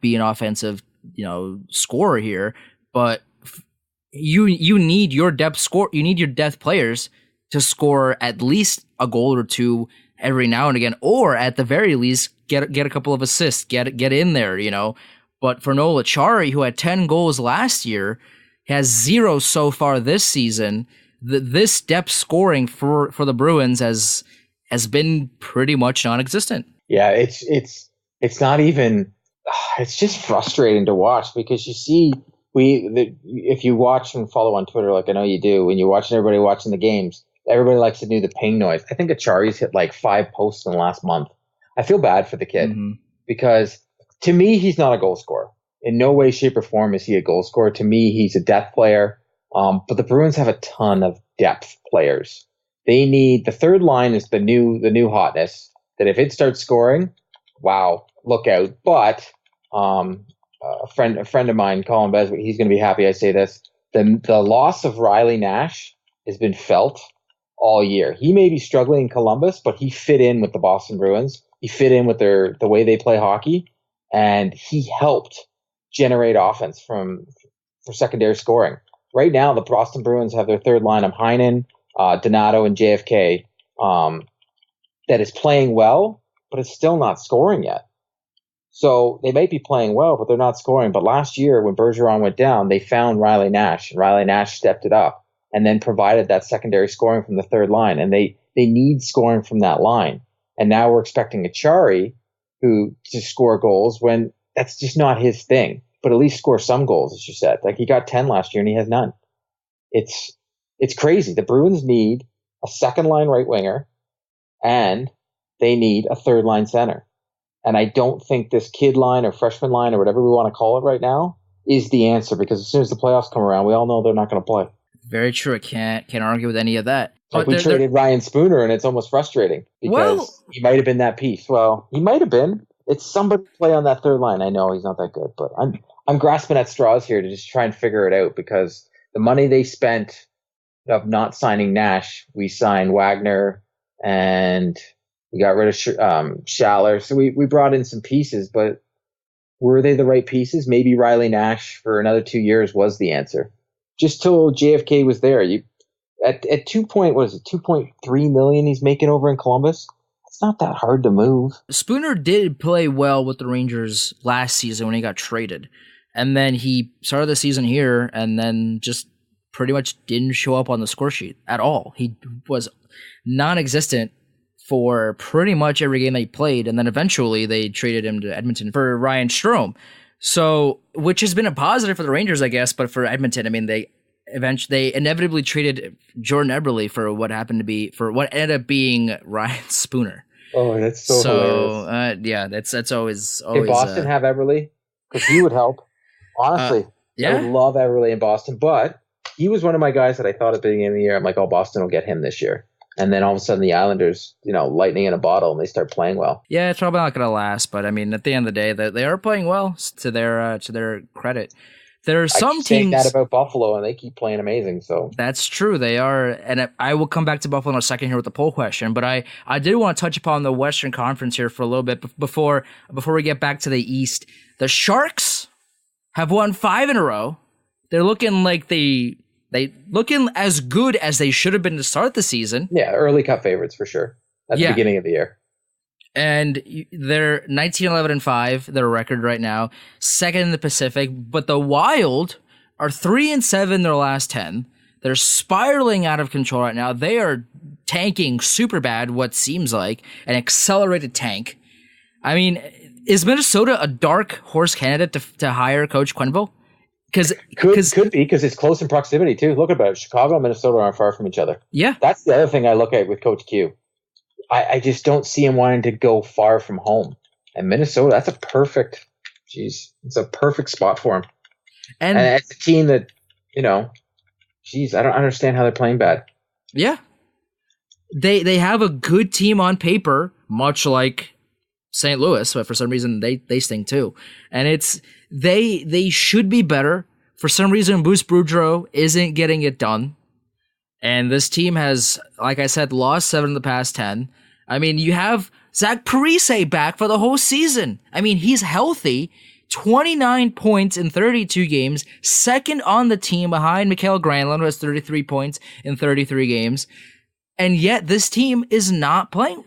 Speaker 1: be an offensive, scorer here, but you need your depth players to score at least a goal or two every now and again, or at the very least get a couple of assists, get in there, But for Noel Acciari, who had 10 goals last year, has 0 so far this season. This depth scoring for the Bruins has been pretty much non-existent.
Speaker 2: Yeah, it's not even. It's just frustrating to watch, because you see if you watch and follow on Twitter, like I know you do, when you're watching everybody watching the games, everybody likes to do the ping noise. I think Acciari's hit like 5 posts in the last month. I feel bad for the kid because to me, he's not a goal scorer. In no way, shape, or form is he a goal scorer. To me, he's a depth player. But the Bruins have a ton of depth players. They need the third line is the new hotness. That if it starts scoring, wow, look out. But a friend of mine, Colin Beswick, he's going to be happy I say this. The loss of Riley Nash has been felt all year. He may be struggling in Columbus, but he fit in with the Boston Bruins. He fit in with the way they play hockey, and he helped generate offense for secondary scoring. Right now, the Boston Bruins have their third line of Heinen, Donato, and JFK that is playing well, but it's still not scoring yet. So they might be playing well, but they're not scoring. But last year, when Bergeron went down, they found Riley Nash, and Riley Nash stepped it up and then provided that secondary scoring from the third line. And they need scoring from that line. And now we're expecting Acciari to score goals when that's just not his thing. But at least score some goals, as you said. Like he got 10 last year and he has none. It's crazy. The Bruins need a second line right winger, and they need a third line center. And I don't think this kid line or freshman line or whatever we want to call it right now is the answer, because as soon as the playoffs come around, we all know they're not going to play.
Speaker 1: Very true. I can't argue with any of that.
Speaker 2: Like we traded Ryan Spooner, and it's almost frustrating because he might have been that piece. Well, he might have been. It's somebody to play on that third line. I know he's not that good, but I'm grasping at straws here to just try and figure it out, because the money they spent of not signing Nash, we signed Wagner and we got rid of Schaller. So we brought in some pieces, but were they the right pieces? Maybe Riley Nash for another 2 years was the answer. Just till JFK was there. At 2.3 million he's making over in Columbus. It's not that hard to move.
Speaker 1: Spooner did play well with the Rangers last season when he got traded. And then he started the season here and then just pretty much didn't show up on the score sheet at all. He was non-existent for pretty much every game they played, and then eventually they traded him to Edmonton for Ryan Strome. So, which has been a positive for the Rangers, I guess, but for Edmonton, I mean, they inevitably traded Jordan Eberle for what ended up being Ryan Spooner.
Speaker 2: Oh, that's so hilarious.
Speaker 1: Yeah, that's always
Speaker 2: If Boston have Eberle, because he would help. Honestly, I would love Eberle in Boston, but he was one of my guys that I thought at the beginning of the year, I'm like, oh, Boston will get him this year. And then all of a sudden the Islanders, lightning in a bottle, and they start playing well.
Speaker 1: Yeah, it's probably not going to last, but I mean, at the end of the day, they are playing well to their credit. There are some teams
Speaker 2: saying that about Buffalo, and they keep playing amazing. So
Speaker 1: that's true, they are, and I will come back to Buffalo in a second here with the poll question. But I did want to touch upon the Western Conference here for a little bit before we get back to the East. The Sharks have won 5 in a row. They're looking like they looking as good as they should have been to start the season.
Speaker 2: Yeah, early Cup favorites for sure at the beginning of the year.
Speaker 1: And they're 19-11-5, their record right now, second in the Pacific. But the Wild are 3-7 their last 10. They're spiraling out of control right now. They are tanking super bad, what seems like an accelerated tank. I mean, is Minnesota a dark horse candidate to hire Coach Quenneville?
Speaker 2: Could be, because it's close in proximity too. Look about it. Chicago and Minnesota aren't far from each other.
Speaker 1: Yeah.
Speaker 2: That's the other thing I look at with Coach Q. I just don't see him wanting to go far from home. And Minnesota, it's a perfect spot for him. And it's a team that, I don't understand how they're playing bad.
Speaker 1: Yeah. They have a good team on paper, much like St. Louis, but for some reason they stink too. And they should be better. For some reason, Bruce Boudreau isn't getting it done. And this team has, like I said, lost 7 in the past 10. I mean, you have Zach Parise back for the whole season. I mean, he's healthy. 29 points in 32 games. Second on the team behind Mikael Granlund, who has 33 points in 33 games. And yet this team is not playing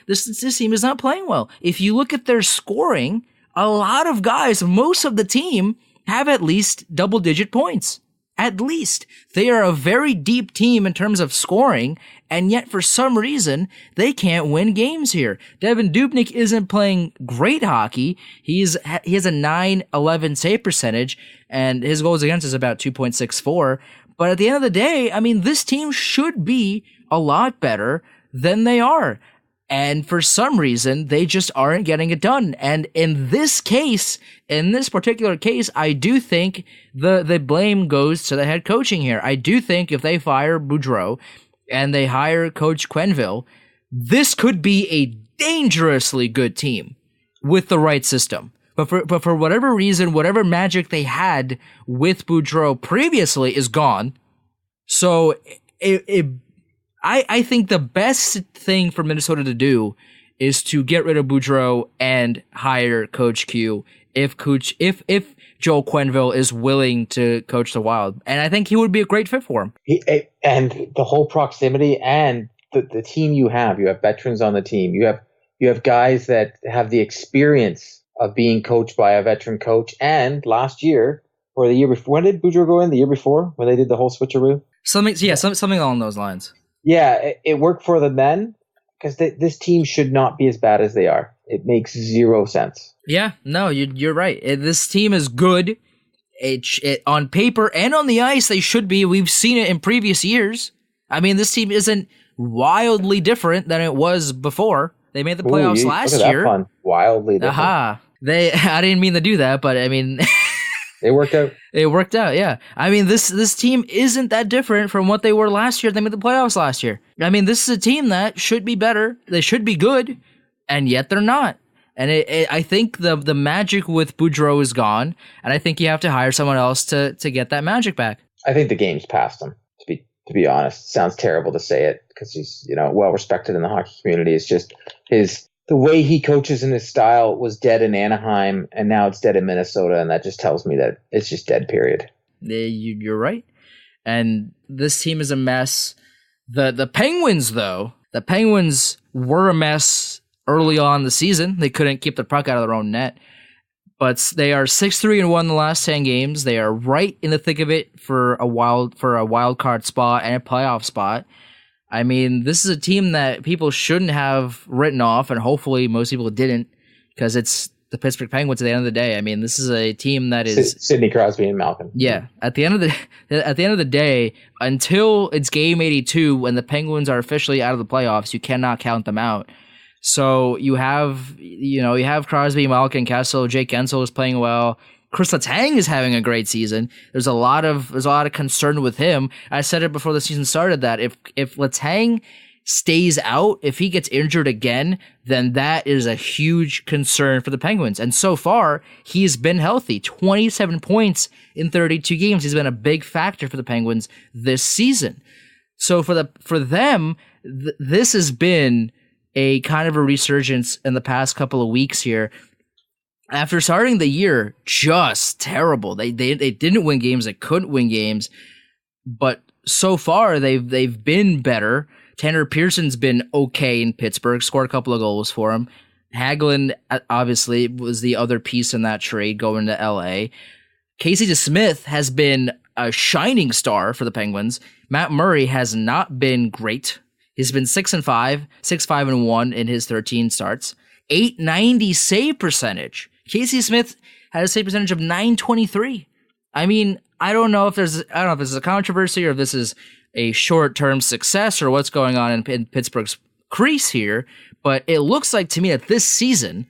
Speaker 1: this team is not playing well. If you look at their scoring, a lot of guys, most of the team have at least double-digit points. At least. They are a very deep team in terms of scoring, and yet for some reason, they can't win games here. Devin Dubnyk isn't playing great hockey. He has a .911 save percentage, and his goals against is about 2.64. But at the end of the day, I mean, this team should be a lot better than they are. And for some reason, they just aren't getting it done. And in this particular case, I do think the blame goes to the head coaching here. I do think if they fire Boudreau and they hire Coach Quenneville, this could be a dangerously good team with the right system. But for whatever reason, whatever magic they had with Boudreau previously is gone. So I think the best thing for Minnesota to do is to get rid of Boudreau and hire Coach Q if Joel Quenneville is willing to coach the Wild. And I think he would be a great fit for him.
Speaker 2: And the whole proximity and the team you have veterans on the team. You have guys that have the experience of being coached by a veteran coach. And last year or the year before, when did Boudreau go in? The year before, when they did the whole switcheroo?
Speaker 1: Something along those lines.
Speaker 2: Yeah, it worked for them then, because this team should not be as bad as they are. It makes zero sense.
Speaker 1: Yeah, no, you're right. This team is good. It on paper and on the ice, they should be. We've seen it in previous years. I mean, this team isn't wildly different than it was before. They made the playoffs last year.
Speaker 2: Fun. Wildly different.
Speaker 1: Aha. I didn't mean to do that, but I mean...
Speaker 2: It worked out.
Speaker 1: It worked out, yeah. I mean, this team isn't that different from what they were last year. They made the playoffs last year. I mean, this is a team that should be better. They should be good, and yet they're not. And I think the magic with Boudreau is gone, and I think you have to hire someone else to get that magic back.
Speaker 2: I think the game's past him, to be honest. It sounds terrible to say it, because he's well respected in the hockey community. It's just the way he coaches and his style was dead in Anaheim, and now it's dead in Minnesota, and that just tells me that it's just dead, period.
Speaker 1: You're right. And this team is a mess. The Penguins, though, were a mess early on in the season. They couldn't keep the puck out of their own net. But they are 6-3-1 in the last 10 games. They are right in the thick of it for a wild card spot and a playoff spot. I mean, this is a team that people shouldn't have written off, and hopefully most people didn't, because it's the Pittsburgh Penguins at the end of the day. I mean, this is a team that is
Speaker 2: Sidney Crosby and Malkin.
Speaker 1: Yeah, at the end of the day, until it's game 82 when the Penguins are officially out of the playoffs, you cannot count them out. So you have Crosby, Malkin, Kessel, Jake Gensel is playing well. Chris Letang is having a great season. There's a lot of concern with him. I said it before the season started that if Letang stays out, if he gets injured again, then that is a huge concern for the Penguins. And so far, he's been healthy. 27 points in 32 games. He's been a big factor for the Penguins this season. So for them, this has been a kind of a resurgence in the past couple of weeks here. After starting the year just terrible, they didn't win games, they couldn't win games, but so far they've been better. Tanner Pearson's been okay in Pittsburgh, scored a couple of goals for him. Hagelin obviously was the other piece in that trade going to LA. Casey DeSmith has been a shining star for the Penguins. Matt Murray has not been great. He's been 6-5, 6-5-1 in his 13 starts. .890 save percentage. Casey Smith had a save percentage of .923. I mean, I don't know if this is a controversy or if this is a short-term success or what's going on in Pittsburgh's crease here, but it looks like to me that this season,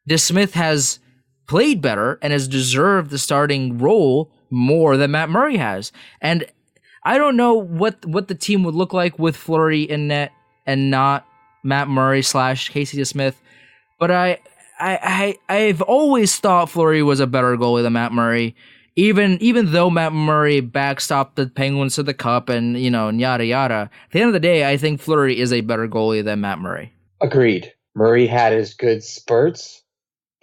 Speaker 1: DeSmith has played better and has deserved the starting role more than Matt Murray has. And I don't know what the team would look like with Fleury in net and not Matt Murray / Casey DeSmith, but I've always thought Fleury was a better goalie than Matt Murray, even though Matt Murray backstopped the Penguins to the cup and yada yada. At the end of the day, I think Fleury is a better goalie than Matt Murray.
Speaker 2: Agreed. Murray had his good spurts,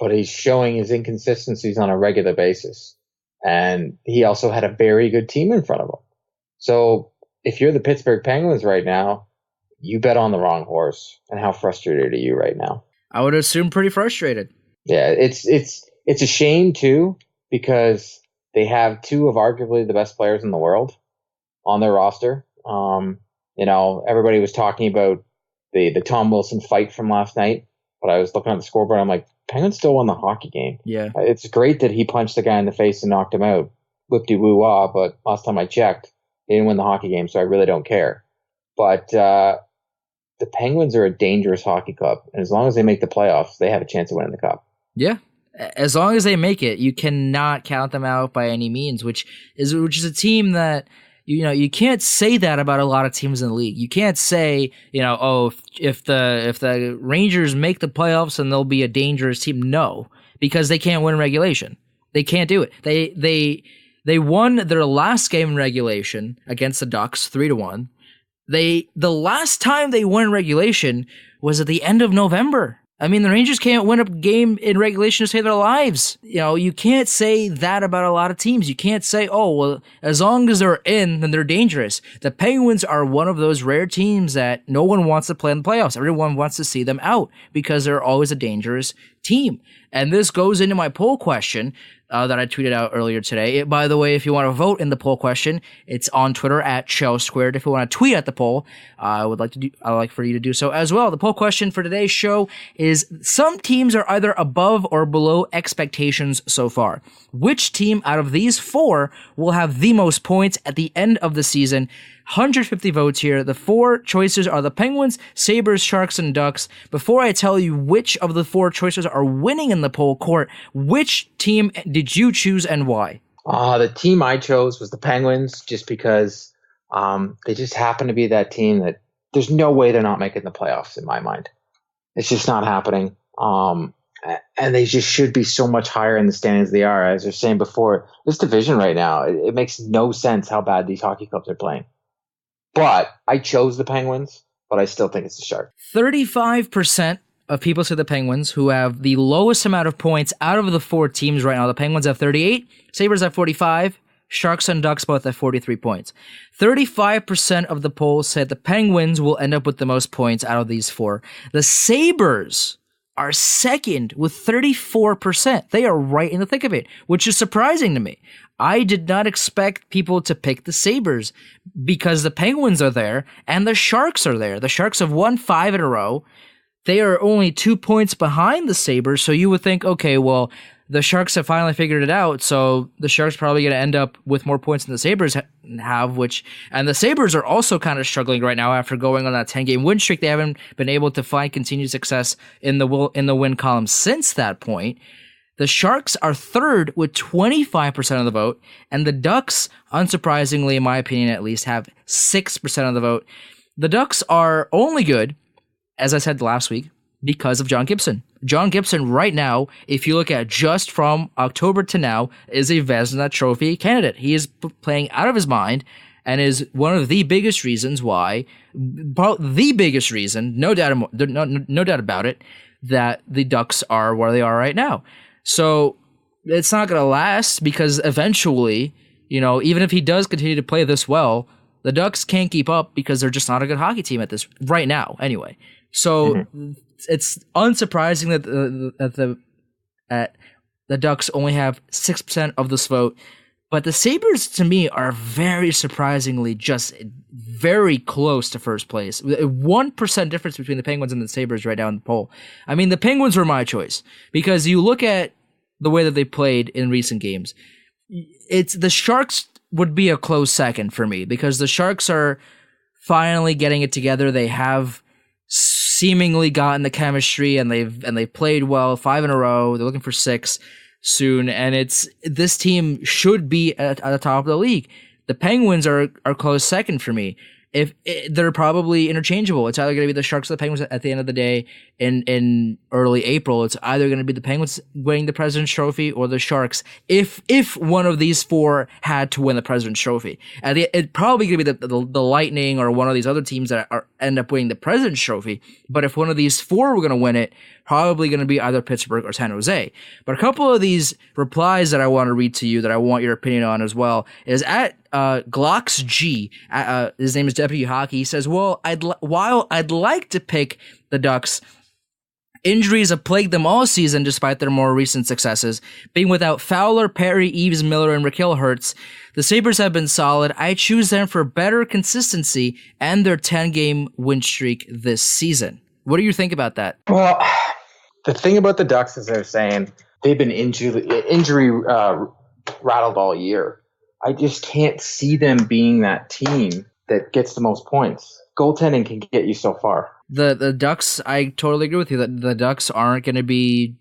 Speaker 2: but he's showing his inconsistencies on a regular basis, and he also had a very good team in front of him. So if you're the Pittsburgh Penguins right now, you bet on the wrong horse. And how frustrated are you right now?
Speaker 1: I would assume pretty frustrated.
Speaker 2: Yeah, it's a shame too, because they have two of arguably the best players in the world on their roster. Everybody was talking about the Tom Wilson fight from last night, but I was looking at the scoreboard. I'm like, Penguins still won the hockey game.
Speaker 1: Yeah,
Speaker 2: it's great that he punched the guy in the face and knocked him out. Whip-de-woo-wah, but last time I checked, they didn't win the hockey game, so I really don't care. But the Penguins are a dangerous hockey club, and as long as they make the playoffs, they have a chance of winning the cup.
Speaker 1: Yeah, as long as they make it, you cannot count them out by any means. Which is a team that you can't say that about a lot of teams in the league. You can't say if the Rangers make the playoffs, then they'll be a dangerous team. No, because they can't win regulation. They can't do it. They won their last game in regulation against the Ducks 3-1. The last time they won regulation was at the end of November. I mean, the Rangers can't win a game in regulation to save their lives. You can't say that about a lot of teams. You can't say, oh, well, as long as they're in, then they're dangerous. The Penguins are one of those rare teams that no one wants to play in the playoffs. Everyone wants to see them out because they're always a dangerous team. And this goes into my poll question that I tweeted out earlier today. By the way, if you want to vote in the poll question, it's on Twitter at Chel Squared. If you want to tweet at the poll, I'd like for you to do so as well. The poll question for today's show is: some teams are either above or below expectations so far. Which team out of these four will have the most points at the end of the season? 150 votes here. The four choices are the Penguins, Sabres, Sharks, and Ducks. Before I tell you which of the four choices are winning in the poll court, which team did you choose and why?
Speaker 2: The team I chose was the Penguins, just because they just happen to be that team that there's no way they're not making the playoffs in my mind. It's just not happening. And they just should be so much higher in the standings they are. As I was saying before, this division right now, it makes no sense how bad these hockey clubs are playing. But I chose the Penguins, but I still think it's the Sharks.
Speaker 1: 35% of people say the Penguins, who have the lowest amount of points out of the four teams right now. The Penguins have 38, Sabres have 45, Sharks and Ducks both have 43 points. 35% of the poll said the Penguins will end up with the most points out of these four. The Sabres are second with 34%. They are right in the thick of it, which is surprising to me. I did not expect people to pick the Sabres because the Penguins are there and the Sharks are there. The Sharks have won 5 in a row. They are only 2 points behind the Sabres, so you would think, okay, well, the Sharks have finally figured it out, so the Sharks probably going to end up with more points than the Sabres have, and the Sabres are also kind of struggling right now after going on that 10-game win streak. They haven't been able to find continued success in the win column since that point. The Sharks are third with 25% of the vote, and the Ducks, unsurprisingly, in my opinion at least, have 6% of the vote. The Ducks are only good, as I said last week, because of John Gibson. John Gibson right now, if you look at just from October to now, is a Vezina Trophy candidate. He is playing out of his mind and is one of the biggest reasons why, the biggest reason, no doubt about it, that the Ducks are where they are right now. So it's not going to last because eventually, even if he does continue to play this well, the Ducks can't keep up because they're just not a good hockey team at this right now anyway. So it's unsurprising that the Ducks only have 6% of this vote, but the Sabres to me are very surprisingly just very close to first place. 1% difference between the Penguins and the Sabres right now in the poll. I mean, the Penguins were my choice because you look at the way that they played in recent games. It's the Sharks would be a close second for me because the Sharks are finally getting it together. They have seemingly gotten the chemistry and they've played well 5 in a row. They're looking for 6 soon, and this team should be at the top of the league. The Penguins are close second for me. If they're probably interchangeable. It's either going to be the Sharks or the Penguins at the end of the day in early April. It's either going to be the Penguins winning the President's Trophy or the Sharks if one of these 4 had to win the President's Trophy. And it's probably going to be the Lightning or one of these other teams that end up winning the President's Trophy. But if one of these 4 were going to win it, probably going to be either Pittsburgh or San Jose. But a couple of these replies that I want to read to you that I want your opinion on as well is at Glocks G. His name is Deputy Hockey. He says, while I'd like to pick the Ducks, injuries have plagued them all season despite their more recent successes. Being without Fowler, Perry, Eves, Miller, and Raquel hurts, the Sabres have been solid. I choose them for better consistency and their 10-game win streak this season. What do you think about that?
Speaker 2: Well, the thing about the Ducks is they're saying they've been injury rattled all year. I just can't see them being that team that gets the most points. Goaltending can get you so far.
Speaker 1: The Ducks, I totally agree with you that the Ducks aren't going to be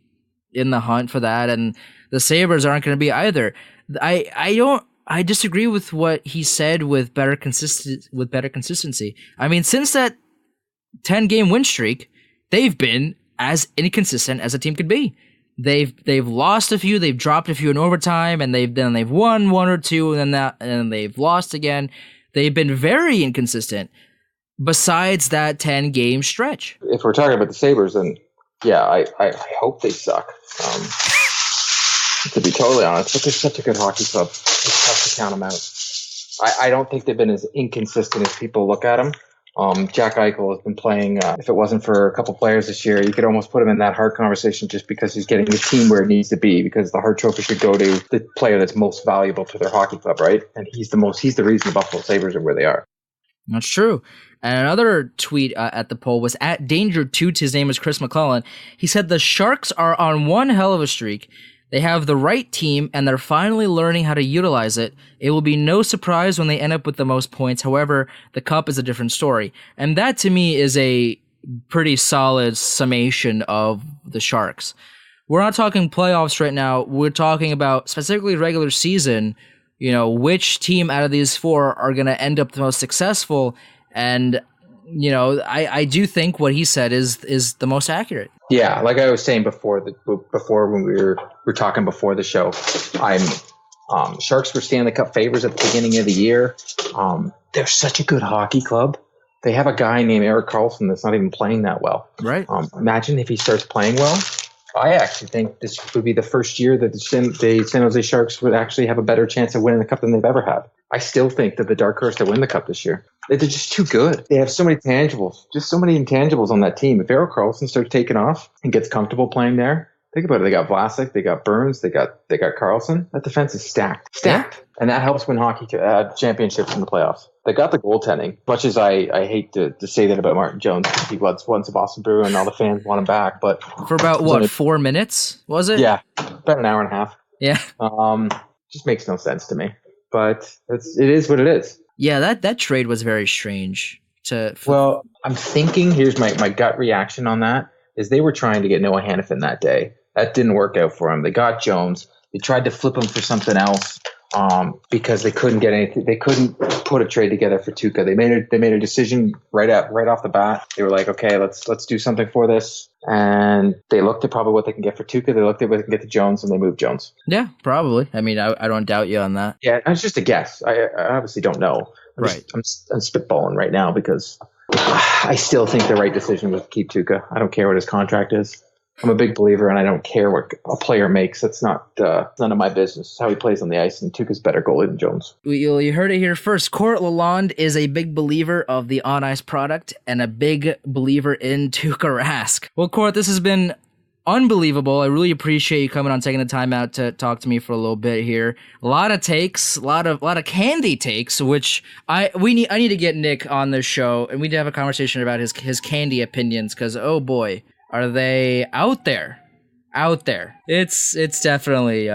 Speaker 1: in the hunt for that, and the Sabres aren't going to be either. I disagree with what he said with better consistency. I mean, since that 10-game win streak, they've been as inconsistent as a team could be. They've lost a few, they've dropped a few in overtime, and they've won 1 or 2, and then they've lost again. They've been very inconsistent. Besides that 10-game stretch,
Speaker 2: if we're talking about the Sabres, then yeah, I hope they suck. To be totally honest, but they're such a good hockey club. It's tough to count them out. I don't think they've been as inconsistent as people look at them. Jack Eichel has been playing. If it wasn't for a couple players this year, you could almost put him in that Hart conversation just because he's getting the team where it needs to be, because the Hart Trophy should go to the player that's most valuable to their hockey club, right? And he's the reason the Buffalo Sabres are where they are.
Speaker 1: That's true. And another tweet at the poll was at Danger Toots. His name is Chris McClellan. He said the Sharks are on one hell of a streak. They have the right team, and they're finally learning how to utilize it. It will be no surprise when they end up with the most points. However, the Cup is a different story. And that, to me, is a pretty solid summation of the Sharks. We're not talking playoffs right now. We're talking about specifically regular season, which team out of these 4 are going to end up the most successful. And, I do think what he said is the most accurate.
Speaker 2: Yeah, like I was saying before when we were talking before the show, Sharks were Stanley Cup favorites at the beginning of the year. They're such a good hockey club. They have a guy named Erik Karlsson that's not even playing that well.
Speaker 1: Right.
Speaker 2: Imagine if he starts playing well. I actually think this would be the first year that the San Jose Sharks would actually have a better chance of winning the Cup than they've ever had. I still think that the dark horse to win the cup this year. They're just too good. They have so many tangibles, just so many intangibles on that team. If Erik Karlsson starts taking off and gets comfortable playing there, think about it. They got Vlasic, they got Burns, they got Karlsson. That defense is stacked.
Speaker 1: Yeah.
Speaker 2: And that helps win hockey championships in the playoffs. They got the goaltending. Much as I hate to say that about Martin Jones, he was once a Boston Bruin and all the fans want him back. But
Speaker 1: for about 4 minutes, was it?
Speaker 2: Yeah, about an hour and a half.
Speaker 1: Yeah.
Speaker 2: Just makes no sense to me. But it is what it is.
Speaker 1: Yeah, that trade was very strange.
Speaker 2: Well, I'm thinking, here's my gut reaction on that, is they were trying to get Noah Hannafin that day. That didn't work out for him. They got Jones. They tried to flip him for something else because they couldn't get anything. They couldn't put a trade together for Tuukka. They made a decision right off the bat. They were like, okay, let's do something for this. And they looked at probably what they can get for Tuukka. They looked at what they can get to Jones, and they moved Jones.
Speaker 1: Yeah, probably. I mean, I don't doubt you on that.
Speaker 2: Yeah, it's just a guess. I obviously don't know. I'm spitballing right now because I still think the right decision was to keep Tuukka. I don't care what his contract is. I'm a big believer, and I don't care what a player makes. That's none of my business. It's how he plays on the ice, and Tuukka's better goalie than Jones.
Speaker 1: You heard it here first. Court Lalonde is a big believer of the on-ice product and a big believer in Tuukka Rask. Well, Court, this has been unbelievable. I really appreciate you coming on, taking the time out to talk to me for a little bit here. A lot of takes, a lot of candy takes, which I need to get Nick on this show, and we need to have a conversation about his candy opinions, because oh boy, are they out there? It's definitely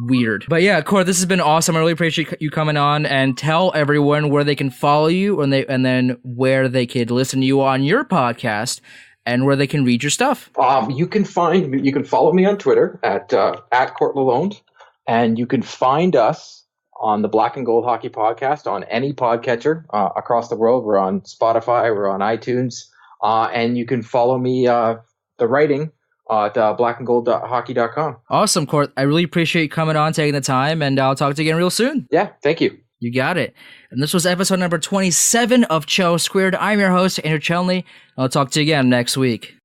Speaker 1: weird. But yeah, Cor, this has been awesome. I really appreciate you coming on, and tell everyone where they can follow you and then where they could listen to you on your podcast and where they can read your stuff.
Speaker 2: You can follow me on Twitter at Court Lalonde, and you can find us on the Black and Gold Hockey Podcast on any podcatcher across the world. We're on Spotify, we're on iTunes. And you can follow me, the writing, at blackandgoldhockey.com.
Speaker 1: Awesome, Court. I really appreciate you coming on, taking the time, and I'll talk to you again real soon.
Speaker 2: Yeah, thank you.
Speaker 1: You got it. And this was episode number 27 of Chel Squared. I'm your host, Andrew Chelney. I'll talk to you again next week.